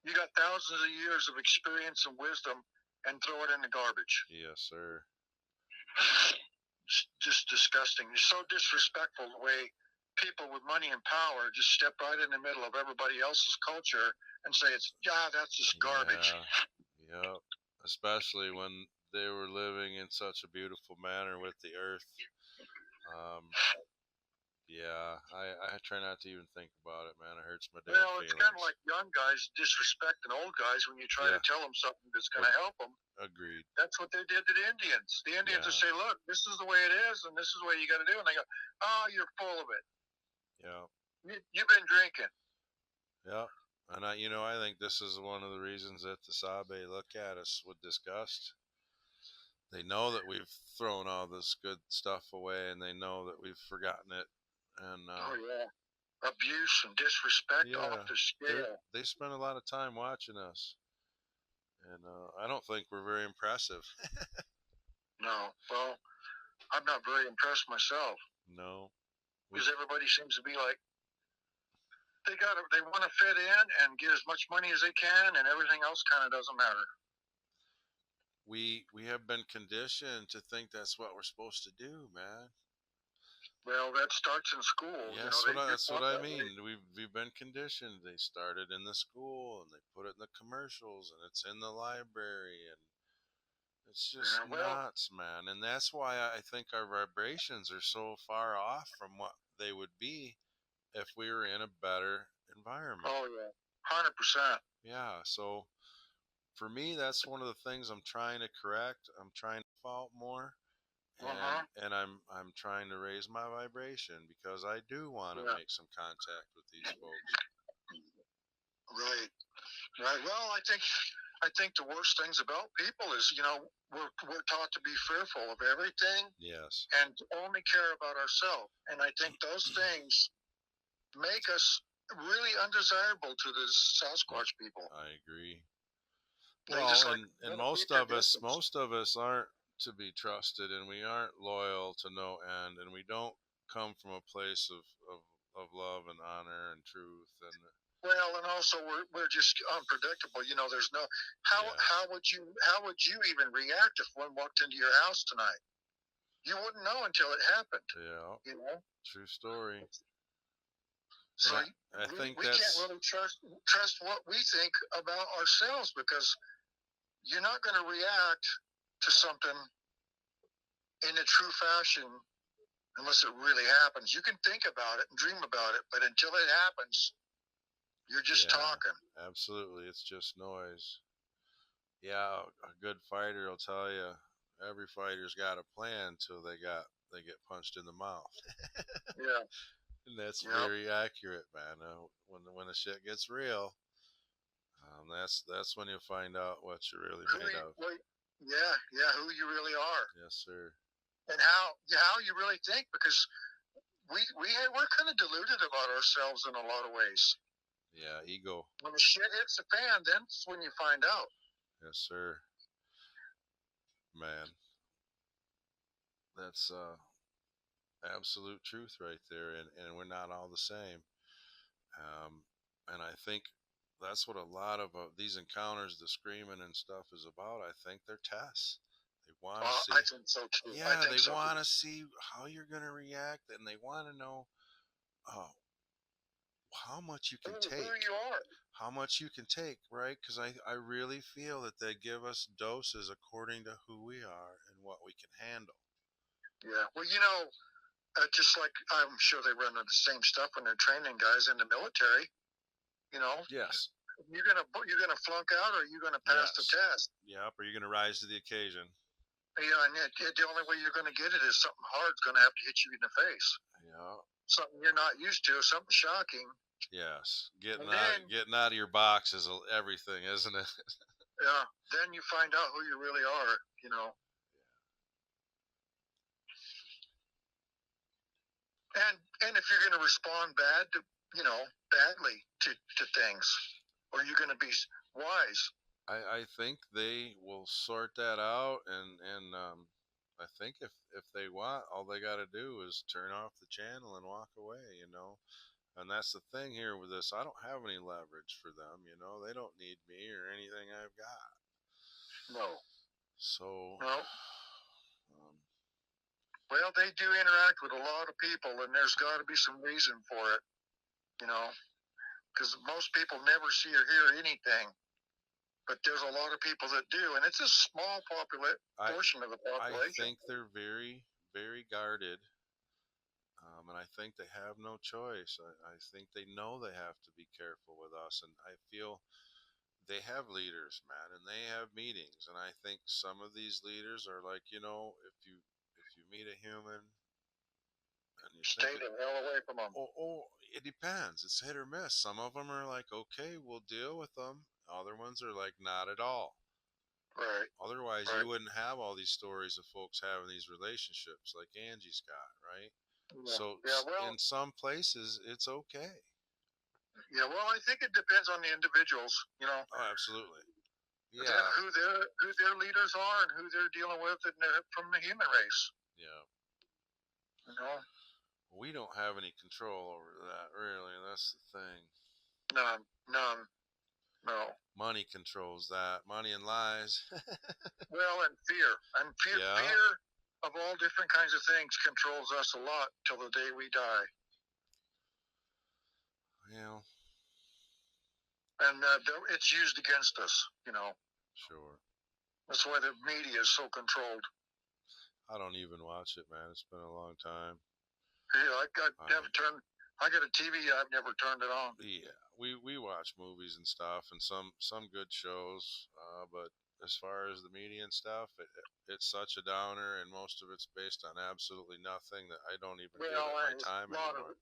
Speaker 2: You got thousands of years of experience and wisdom and throw it in the garbage.
Speaker 3: Yes, sir.
Speaker 2: It's just disgusting. It's so disrespectful the way people with money and power just step right in the middle of everybody else's culture and say that's just garbage.
Speaker 3: Yeah. Especially when they were living in such a beautiful manner with the earth. I try not to even think about it, man. It hurts my damn feelings.
Speaker 2: It's kind of like young guys disrespecting old guys when you try to tell them something that's going to help them.
Speaker 3: Agreed.
Speaker 2: That's what they did to the Indians. The Indians would say, look, this is the way it is, and this is what you got to do. And they go, oh, you're full of it.
Speaker 3: Yeah.
Speaker 2: You've been drinking.
Speaker 3: Yeah. And I think this is one of the reasons that the Sabe look at us with disgust. They know that we've thrown all this good stuff away, and they know that we've forgotten it. And
Speaker 2: abuse and disrespect off the scale.
Speaker 3: They spend a lot of time watching us, and I don't think we're very impressive.
Speaker 2: No. Well, I'm not very impressed myself.
Speaker 3: No.
Speaker 2: Because everybody seems to be like, they want to fit in and get as much money as they can, and everything else kind of doesn't matter.
Speaker 3: We have been conditioned to think that's what we're supposed to do, man.
Speaker 2: Well, that starts in school.
Speaker 3: Yeah,
Speaker 2: You know,
Speaker 3: that's what I mean. We've been conditioned. They started in the school and they put it in the commercials and it's in the library and it's just nuts, man. And that's why I think our vibrations are so far off from what they would be if we were in a better environment.
Speaker 2: Oh yeah, 100%.
Speaker 3: Yeah, so for me, that's one of the things I'm trying to correct. I'm trying to fall more, and I'm trying to raise my vibration because I do want to make some contact with these folks.
Speaker 2: Right. Well, I think the worst things about people is, you know, we're taught to be fearful of everything.
Speaker 3: Yes.
Speaker 2: And only care about ourselves. And I think those things make us really undesirable to the Sasquatch people.
Speaker 3: I agree.
Speaker 2: Well,
Speaker 3: and most of us aren't to be trusted, and we aren't loyal to no end, and we don't come from a place of love and honor and truth. And
Speaker 2: well, and also we're just unpredictable. You know, there's no how would you even react if one walked into your house tonight? You wouldn't know until it happened.
Speaker 3: Yeah.
Speaker 2: You know.
Speaker 3: True story.
Speaker 2: So I think we can't really trust what we think about ourselves, because you're not going to react to something in a true fashion unless it really happens. You can think about it and dream about it, but until it happens, you're just talking.
Speaker 3: Absolutely. It's just noise. Yeah, a good fighter will tell you every fighter's got a plan till they get punched in the mouth.
Speaker 2: Yeah.
Speaker 3: And that's very accurate, man. When the shit gets real, that's when you find out what you're really made of.
Speaker 2: Yeah, who you really are.
Speaker 3: Yes, sir.
Speaker 2: And how you really think, because we're kind of deluded about ourselves in a lot of ways.
Speaker 3: Yeah, ego.
Speaker 2: When the shit hits the fan, that's when you find out.
Speaker 3: Yes, sir. Man, that's absolute truth right there, and we're not all the same. And I think that's what a lot of these encounters, the screaming and stuff, is about. I think they're tests. They want to see.
Speaker 2: I think so too.
Speaker 3: Yeah, they want to see how you're going to react, and they want to know how much you can take.
Speaker 2: Who you are.
Speaker 3: How much you can take, right? Because I really feel that they give us doses according to who we are and what we can handle.
Speaker 2: Yeah, well, you know, just like I'm sure they run into the same stuff when they're training guys in the military. You know.
Speaker 3: Yes.
Speaker 2: You're gonna flunk out, or you're gonna pass the test.
Speaker 3: Yep. Or you're gonna rise to the occasion.
Speaker 2: Yeah, and the only way you're gonna get it is something hard's gonna have to hit you in the face.
Speaker 3: Yeah.
Speaker 2: Something you're not used to, something shocking.
Speaker 3: Yes. Getting out of your box is everything, isn't it?
Speaker 2: Yeah. Then you find out who you really are. You know. And if you're gonna respond badly to things, or you're gonna be wise.
Speaker 3: I think they will sort that out, and I think if they want, all they got to do is turn off the channel and walk away, you know. And that's the thing here with this. I don't have any leverage for them, you know. They don't need me or anything I've got.
Speaker 2: No.
Speaker 3: So.
Speaker 2: No. Well, they do interact with a lot of people, and there's got to be some reason for it, you know, because most people never see or hear anything. But there's a lot of people that do, and it's a small portion of the population.
Speaker 3: I think they're very, very guarded, and I think they have no choice. I think they know they have to be careful with us, and I feel they have leaders, man, and they have meetings, and I think some of these leaders are like, you know, if you meet a human, and you
Speaker 2: stay the hell away from them.
Speaker 3: Oh, it depends. It's hit or miss. Some of them are like, okay, we'll deal with them. Other ones are like, not at all.
Speaker 2: Right.
Speaker 3: Otherwise, you wouldn't have all these stories of folks having these relationships like Angie's got, right? Yeah. So in some places, it's okay.
Speaker 2: Yeah, well, I think it depends on the individuals, you know.
Speaker 3: Oh, absolutely.
Speaker 2: Yeah. Who their leaders are and who they're dealing with, and they're from the human race.
Speaker 3: Yeah.
Speaker 2: You know,
Speaker 3: We don't have any control over that, really. That's the thing.
Speaker 2: none, no.
Speaker 3: Money controls that. Money and lies.
Speaker 2: Well, and fear,
Speaker 3: Yeah.
Speaker 2: fear of all different kinds of things controls us a lot till the day we die.
Speaker 3: Yeah.
Speaker 2: And it's used against us, you know.
Speaker 3: Sure.
Speaker 2: That's why the media is so controlled.
Speaker 3: I don't even watch it, man. It's been a long time.
Speaker 2: Yeah, I got a TV. I've never turned it on.
Speaker 3: Yeah, we watch movies and stuff, and some good shows. But as far as the media and stuff, it's such a downer, and most of it's based on absolutely nothing that I don't even give it my time anymore.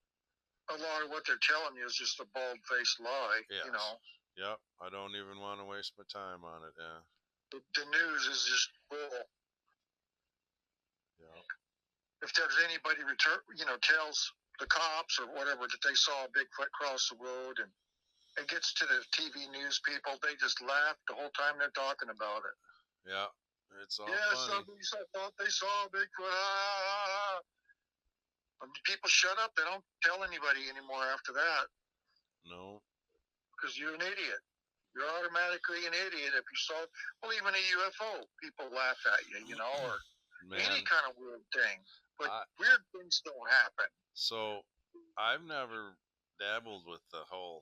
Speaker 2: A lot of what they're telling you is just a bald-faced lie.
Speaker 3: Yes.
Speaker 2: You know.
Speaker 3: Yep. I don't even want to waste my time on it. Yeah.
Speaker 2: The news is just full.
Speaker 3: Yeah.
Speaker 2: If there's anybody tells the cops or whatever that they saw a Bigfoot cross the road, and it gets to the TV news people, they just laugh the whole time they're talking about it.
Speaker 3: Yeah. It's all
Speaker 2: Yeah,
Speaker 3: funny.
Speaker 2: somebody thought they saw a Bigfoot. People shut up. They don't tell anybody anymore after that.
Speaker 3: No.
Speaker 2: Because you're an idiot. You're automatically an idiot if you saw, well, even a UFO, people laugh at you, you know, or any kind of weird thing. But weird things don't happen.
Speaker 3: So, I've never dabbled with the whole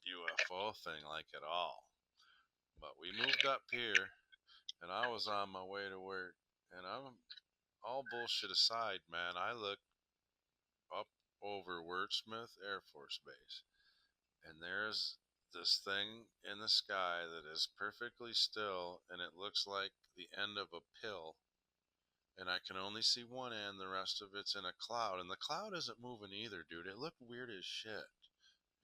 Speaker 3: UFO thing like at all. But we moved up here, and I was on my way to work, and I'm all bullshit aside, man. I look up over Wordsmith Air Force Base, and there's this thing in the sky that is perfectly still, and it looks like the end of a pill. And I can only see one end, the rest of it's in a cloud. And the cloud isn't moving either, dude. It looked weird as shit.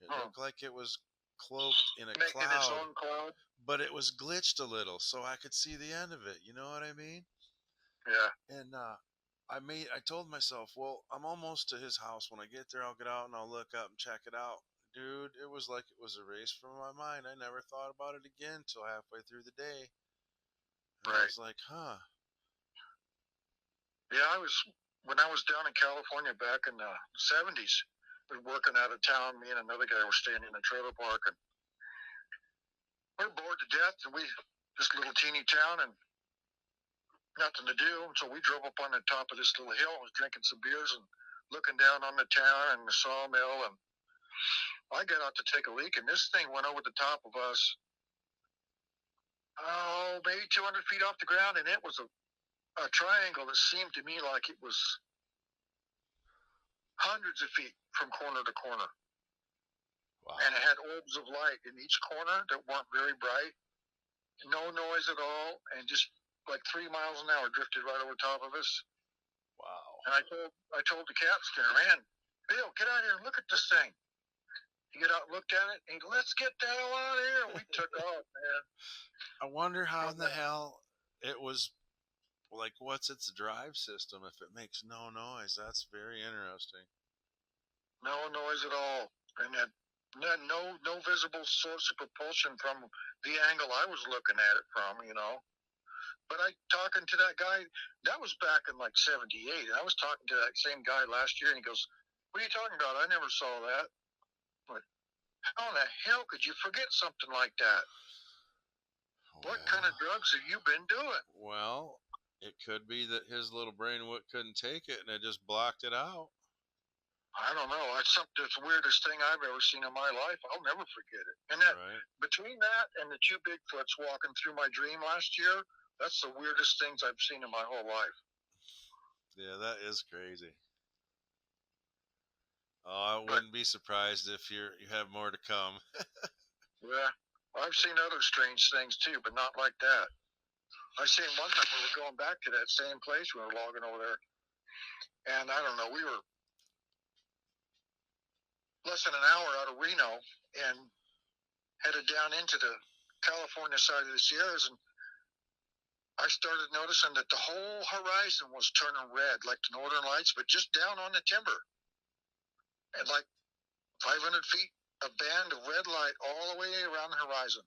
Speaker 3: It looked like it was cloaked in a
Speaker 2: Making its own cloud.
Speaker 3: But it was glitched a little, so I could see the end of it. You know what I mean?
Speaker 2: Yeah.
Speaker 3: And I told myself, well, I'm almost to his house. When I get there, I'll get out and I'll look up and check it out. Dude, it was like it was erased from my mind. I never thought about it again till halfway through the day. And I was like, huh.
Speaker 2: Yeah, when I was down in California back in the 70s, we were working out of town. Me and another guy were staying in a trailer park, and we were bored to death. And this little teeny town, and nothing to do. So we drove up on the top of this little hill, was drinking some beers and looking down on the town and the sawmill. And I got out to take a leak, and this thing went over the top of us, maybe 200 feet off the ground, and it was a triangle that seemed to me like it was hundreds of feet from corner to corner. Wow. And it had orbs of light in each corner that weren't very bright, no noise at all, and just like 3 miles an hour drifted right over top of us.
Speaker 3: Wow.
Speaker 2: And I told the captain, man, Bill, get out here and look at this thing. He got out and looked at it, and he goes, let's get the hell out of here. We took off, man.
Speaker 3: I wonder how in the hell it was, like, what's its drive system if it makes no noise? That's very interesting.
Speaker 2: No noise at all. And no visible source of propulsion from the angle I was looking at it from, you know. But talking to that guy, that was back in like 78. And I was talking to that same guy last year, and he goes, what are you talking about? I never saw that. But how in the hell could you forget something like that? What kind of drugs have you been doing?
Speaker 3: Well, it could be that his little brain couldn't take it, and it just blocked it out.
Speaker 2: I don't know. It's the weirdest thing I've ever seen in my life. I'll never forget it. And between that and the 2 Bigfoots walking through my dream last year, that's the weirdest things I've seen in my whole life.
Speaker 3: Yeah, that is crazy. Oh, I wouldn't be surprised if you have more to come.
Speaker 2: Yeah, I've seen other strange things too, but not like that. I seen one time we were going back to that same place. We were logging over there, and I don't know, we were less than an hour out of Reno and headed down into the California side of the Sierras, and I started noticing that the whole horizon was turning red, like the northern lights, but just down on the timber. And like 500 feet, a band of red light all the way around the horizon.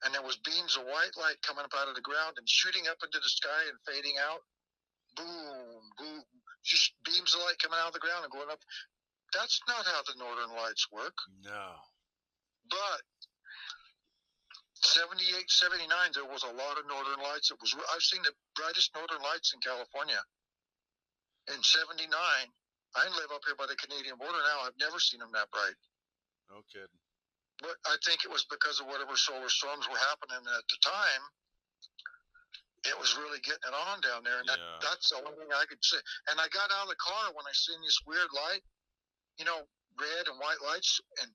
Speaker 2: And there was beams of white light coming up out of the ground and shooting up into the sky and fading out. boom, boom, just beams of light coming out of the ground and going up. That's not how the northern lights work.
Speaker 3: No.
Speaker 2: But 78, 79, there was a lot of northern lights. I've seen the brightest northern lights in California. In 79, I live up here by the Canadian border now. I've never seen them that bright.
Speaker 3: No kidding.
Speaker 2: But I think it was because of whatever solar storms were happening at the time. It was really getting it on down there, and that's the only thing I could say. And I got out of the car when I seen this weird light, red and white lights, and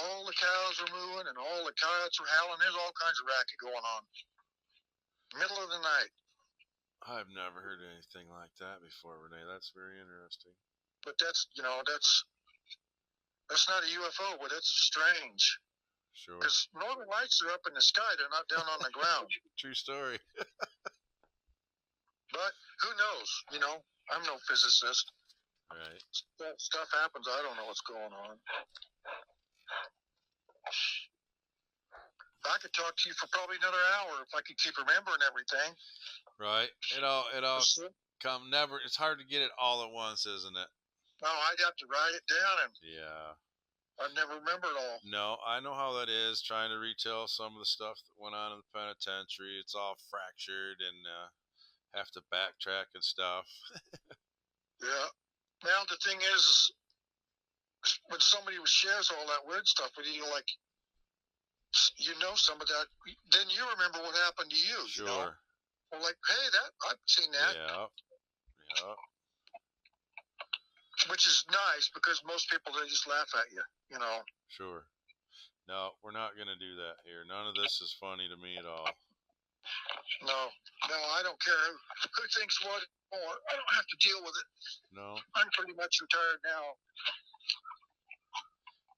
Speaker 2: all the cows were moving, and all the coyotes were howling. There's all kinds of racket going on. Middle of the night.
Speaker 3: I've never heard anything like that before, Rene. That's very interesting.
Speaker 2: But that's not a UFO, but it's strange.
Speaker 3: Sure.
Speaker 2: Because northern lights are up in the sky; they're not down on the ground.
Speaker 3: True story.
Speaker 2: But who knows? I'm no physicist.
Speaker 3: Right.
Speaker 2: Stuff happens. I don't know what's going on. I could talk to you for probably another hour if I could keep remembering everything.
Speaker 3: Right. It all never. It's hard to get it all at once, isn't it?
Speaker 2: No, I'd have to write it down, and
Speaker 3: yeah.
Speaker 2: I'd never remember it all.
Speaker 3: No, I know how that is. Trying to retell some of the stuff that went on in the penitentiary. It's all fractured and have to backtrack and stuff.
Speaker 2: Yeah. Now the thing is when somebody shares all that weird stuff with you, like some of that, then you remember what happened to you.
Speaker 3: Sure.
Speaker 2: Well, like, hey, I've seen that.
Speaker 3: Yeah.
Speaker 2: Which is nice because most people, they just laugh at you.
Speaker 3: Sure. No, we're not going to do that here. None of this is funny to me at all.
Speaker 2: No, I don't care who thinks what more. I don't have to deal with it.
Speaker 3: No.
Speaker 2: I'm pretty much retired now.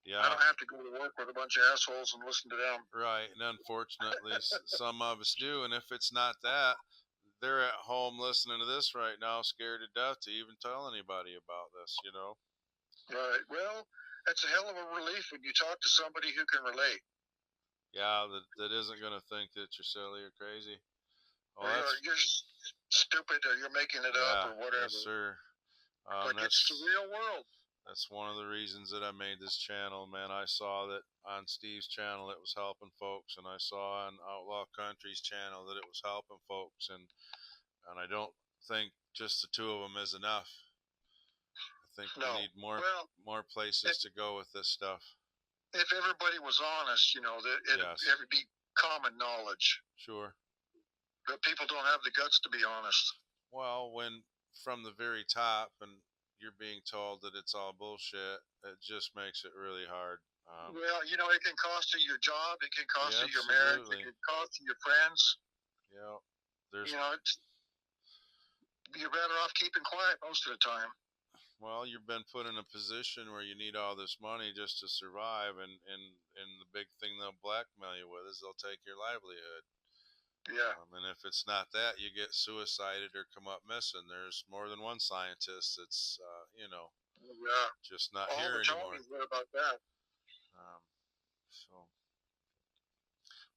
Speaker 3: Yeah.
Speaker 2: I don't have to go to work with a bunch of assholes and listen to them.
Speaker 3: Right, and unfortunately, some of us do. And if it's not that, they're at home listening to this right now, scared to death to even tell anybody about this.
Speaker 2: Right. Well, it's a hell of a relief when you talk to somebody who can relate.
Speaker 3: Yeah, that isn't going to think that you're silly or crazy.
Speaker 2: Or you're stupid, or you're making it up, or whatever.
Speaker 3: Yes, sir.
Speaker 2: It's the real world.
Speaker 3: That's one of the reasons that I made this channel, man. I saw that on Steve's channel it was helping folks, and I saw on Outlaw Country's channel that it was helping folks, and I don't think just the two of them is enough. I think we need more places to go with this stuff.
Speaker 2: If everybody was honest, it'd be common knowledge.
Speaker 3: Sure.
Speaker 2: But people don't have the guts to be honest.
Speaker 3: Well, when from the very top and you're being told that it's all bullshit, it just makes it really hard.
Speaker 2: Well, it can cost you your job. It can cost you your marriage. It can cost you your friends.
Speaker 3: Yeah.
Speaker 2: You're better off keeping quiet most of the time.
Speaker 3: Well, you've been put in a position where you need all this money just to survive, and the big thing they'll blackmail you with is they'll take your livelihood.
Speaker 2: Yeah.
Speaker 3: And if it's not that, you get suicided or come up missing. There's more than one scientist that's, just not here anymore.
Speaker 2: What about that?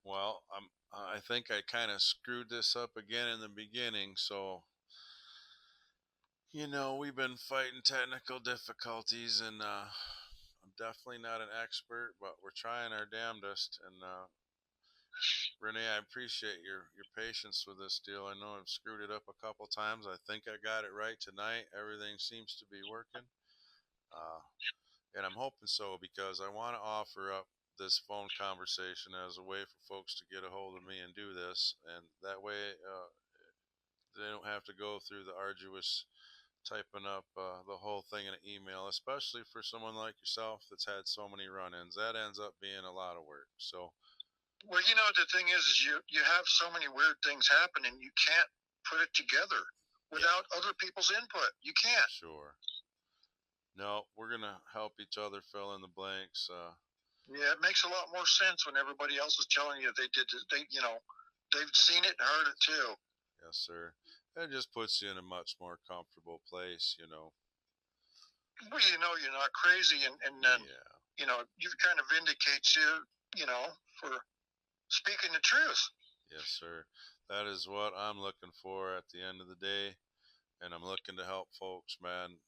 Speaker 3: Well, I think I kind of screwed this up again in the beginning. So, we've been fighting technical difficulties, and I'm definitely not an expert, but we're trying our damnedest. And Rene, I appreciate your patience with this deal. I know I've screwed it up a couple times. I think I got it right tonight. Everything seems to be working. And I'm hoping so, because I want to offer up this phone conversation as a way for folks to get a hold of me and do this. And that way they don't have to go through the arduous typing up the whole thing in an email, especially for someone like yourself that's had so many run-ins. That ends up being a lot of work. So.
Speaker 2: Well, the thing is you have so many weird things happen, and you can't put it together without other people's input. You can't.
Speaker 3: Sure. No, we're going to help each other fill in the blanks.
Speaker 2: Yeah, it makes a lot more sense when everybody else is telling you they've seen it and heard it too.
Speaker 3: Yes, sir. It just puts you in a much more comfortable place,
Speaker 2: Well, you're not crazy, and then, you kind of vindicates you, for speaking the truth.
Speaker 3: Yes, sir. That is what I'm looking for at the end of the day. and I'm looking to help folks, man,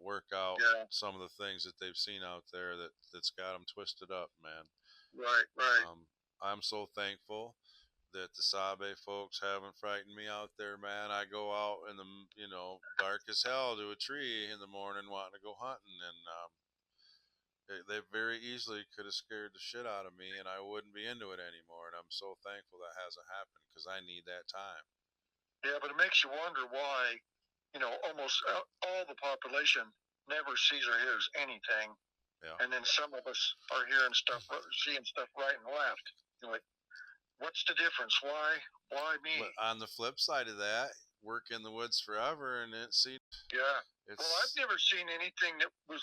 Speaker 3: work out
Speaker 2: Yeah.
Speaker 3: some of the things that they've seen out there that's got them twisted up, man.
Speaker 2: Right.
Speaker 3: I'm so thankful that the Sabe folks haven't frightened me out there, man. I go out in the, dark as hell to a tree in the morning wanting to go hunting, and they very easily could have scared the shit out of me, and I wouldn't be into it anymore. And I'm so thankful that hasn't happened because I need that time.
Speaker 2: Yeah, but it makes you wonder why, almost all the population never sees or hears anything.
Speaker 3: Yeah.
Speaker 2: And then some of us are hearing stuff, seeing stuff right and left. You're like, what's the difference? Why me?
Speaker 3: But on the flip side of that, work in the woods forever, and
Speaker 2: Yeah. Well, I've never seen anything that was,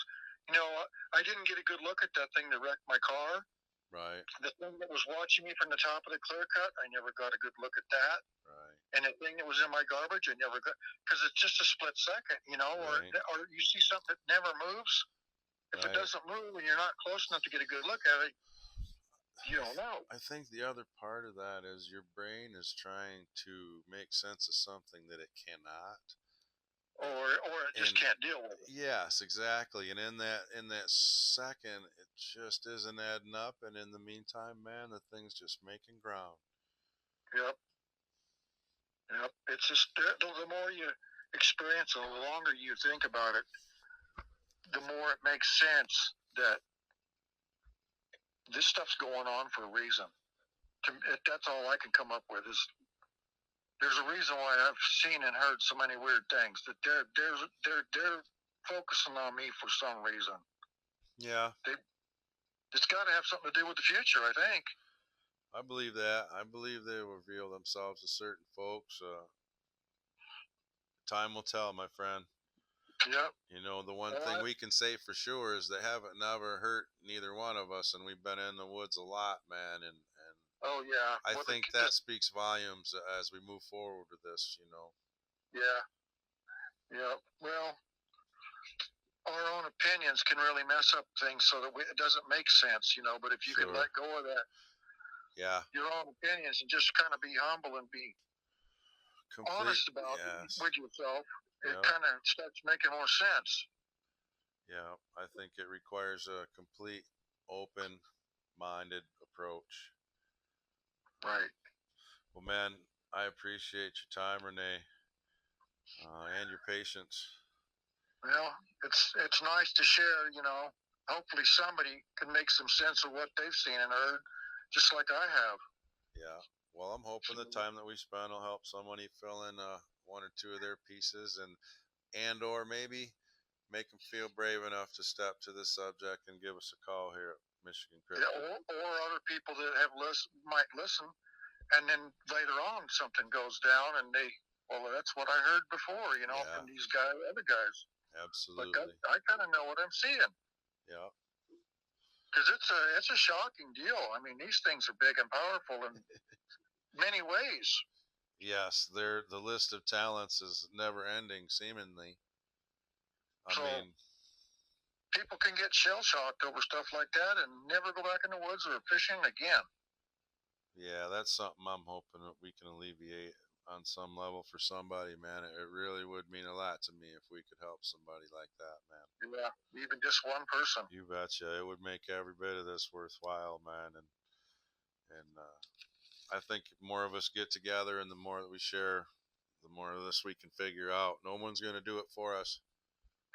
Speaker 2: I didn't get a good look at that thing that wrecked my car.
Speaker 3: Right.
Speaker 2: The thing that was watching me from the top of the clear cut, I never got a good look at that.
Speaker 3: Right.
Speaker 2: And the thing that was in my garbage, I never got, because it's just a split second,
Speaker 3: Right.
Speaker 2: or you see something that never moves. If
Speaker 3: Right.
Speaker 2: it doesn't move and you're not close enough to get a good look at it, you don't know.
Speaker 3: I think the other part of that is your brain is trying to make sense of something that it cannot.
Speaker 2: Or it just can't deal with it.
Speaker 3: Yes, exactly. And in that second, it just isn't adding up. And in the meantime, man, the thing's just making ground.
Speaker 2: Yep. It's just the more you experience it, the longer you think about it, the more it makes sense that this stuff's going on for a reason. That's all I can come up with is there's a reason why I've seen and heard so many weird things. That they're focusing on me for some reason.
Speaker 3: Yeah.
Speaker 2: It's got to have something to do with the future, I think.
Speaker 3: I believe that. I believe they will reveal themselves to certain folks. Time will tell, my friend.
Speaker 2: Yep.
Speaker 3: The one thing we can say for sure is they haven't never hurt neither one of us, and we've been in the woods a lot, man. And
Speaker 2: oh yeah,
Speaker 3: I think that speaks volumes as we move forward with this.
Speaker 2: Yeah. Well, our own opinions can really mess up things so that it doesn't make sense, But if you can let go of that, your own opinions, and just kind of be humble and be honest about it with yourself, it kind of starts making more sense.
Speaker 3: Yeah, I think it requires a complete, open-minded approach.
Speaker 2: Right.
Speaker 3: Well, man, I appreciate your time, Rene, and your patience.
Speaker 2: Well, it's nice to share, Hopefully somebody can make some sense of what they've seen and heard, just like I have.
Speaker 3: Yeah. Well, I'm hoping the time that we spend will help somebody fill in one or two of their pieces and or maybe make them feel brave enough to step to this subject and give us a call here at Michigan Cryptid.
Speaker 2: Yeah, or other people that might listen, and then later on something goes down and that's what I heard before, from these other guys.
Speaker 3: Absolutely.
Speaker 2: Like I kind of know what I'm seeing.
Speaker 3: Yeah.
Speaker 2: Because it's a shocking deal. I mean, these things are big and powerful in many ways.
Speaker 3: Yes, the list of talents is never ending, seemingly. I mean,
Speaker 2: people can get shell shocked over stuff like that and never go back in the woods or fishing again.
Speaker 3: Yeah, that's something I'm hoping that we can alleviate on some level for somebody, man. It really would mean a lot to me if we could help somebody like that, man.
Speaker 2: Yeah, even just one person.
Speaker 3: You betcha. It would make every bit of this worthwhile, man. And I think the more of us get together and the more that we share, the more of this we can figure out. No one's going to do it for us.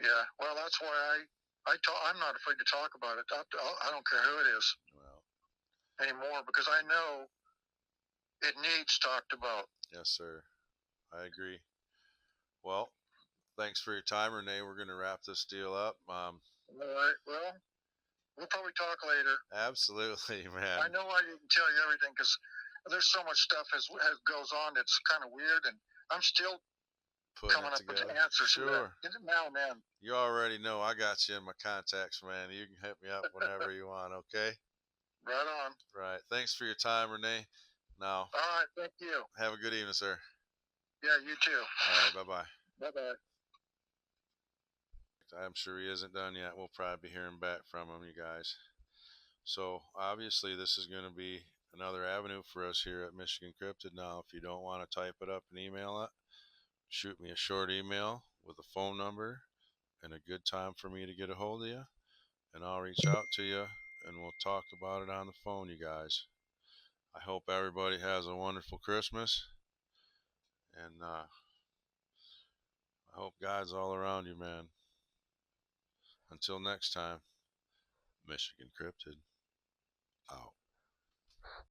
Speaker 2: Yeah, well, that's why I'm not afraid to talk about it. I don't care who it is anymore, because I know it needs talked about.
Speaker 3: Yes, sir. I agree. Well, thanks for your time, Rene. We're going to wrap this deal up.
Speaker 2: All right. Well, we'll probably talk later.
Speaker 3: Absolutely, man.
Speaker 2: I know I didn't tell you everything because there's so much stuff as goes on that's kind of weird, and I'm still coming up with the answers.
Speaker 3: Sure.
Speaker 2: Now and then.
Speaker 3: You already know I got you in my contacts, man. You can hit me up whenever you want, okay?
Speaker 2: Right on. Right.
Speaker 3: Thanks for your time, Rene. Now.
Speaker 2: All right. Thank you.
Speaker 3: Have a good evening, sir.
Speaker 2: Yeah, you too.
Speaker 3: All right. Bye-bye.
Speaker 2: Bye-bye.
Speaker 3: I'm sure he isn't done yet. We'll probably be hearing back from him, you guys. So, obviously, this is going to be another avenue for us here at Michigan Cryptid. Now, if you don't want to type it up and email it, shoot me a short email with a phone number and a good time for me to get a hold of you, and I'll reach out to you and we'll talk about it on the phone, you guys. I hope everybody has a wonderful Christmas, and I hope God's all around you, man. Until next time, Michigan Cryptid out.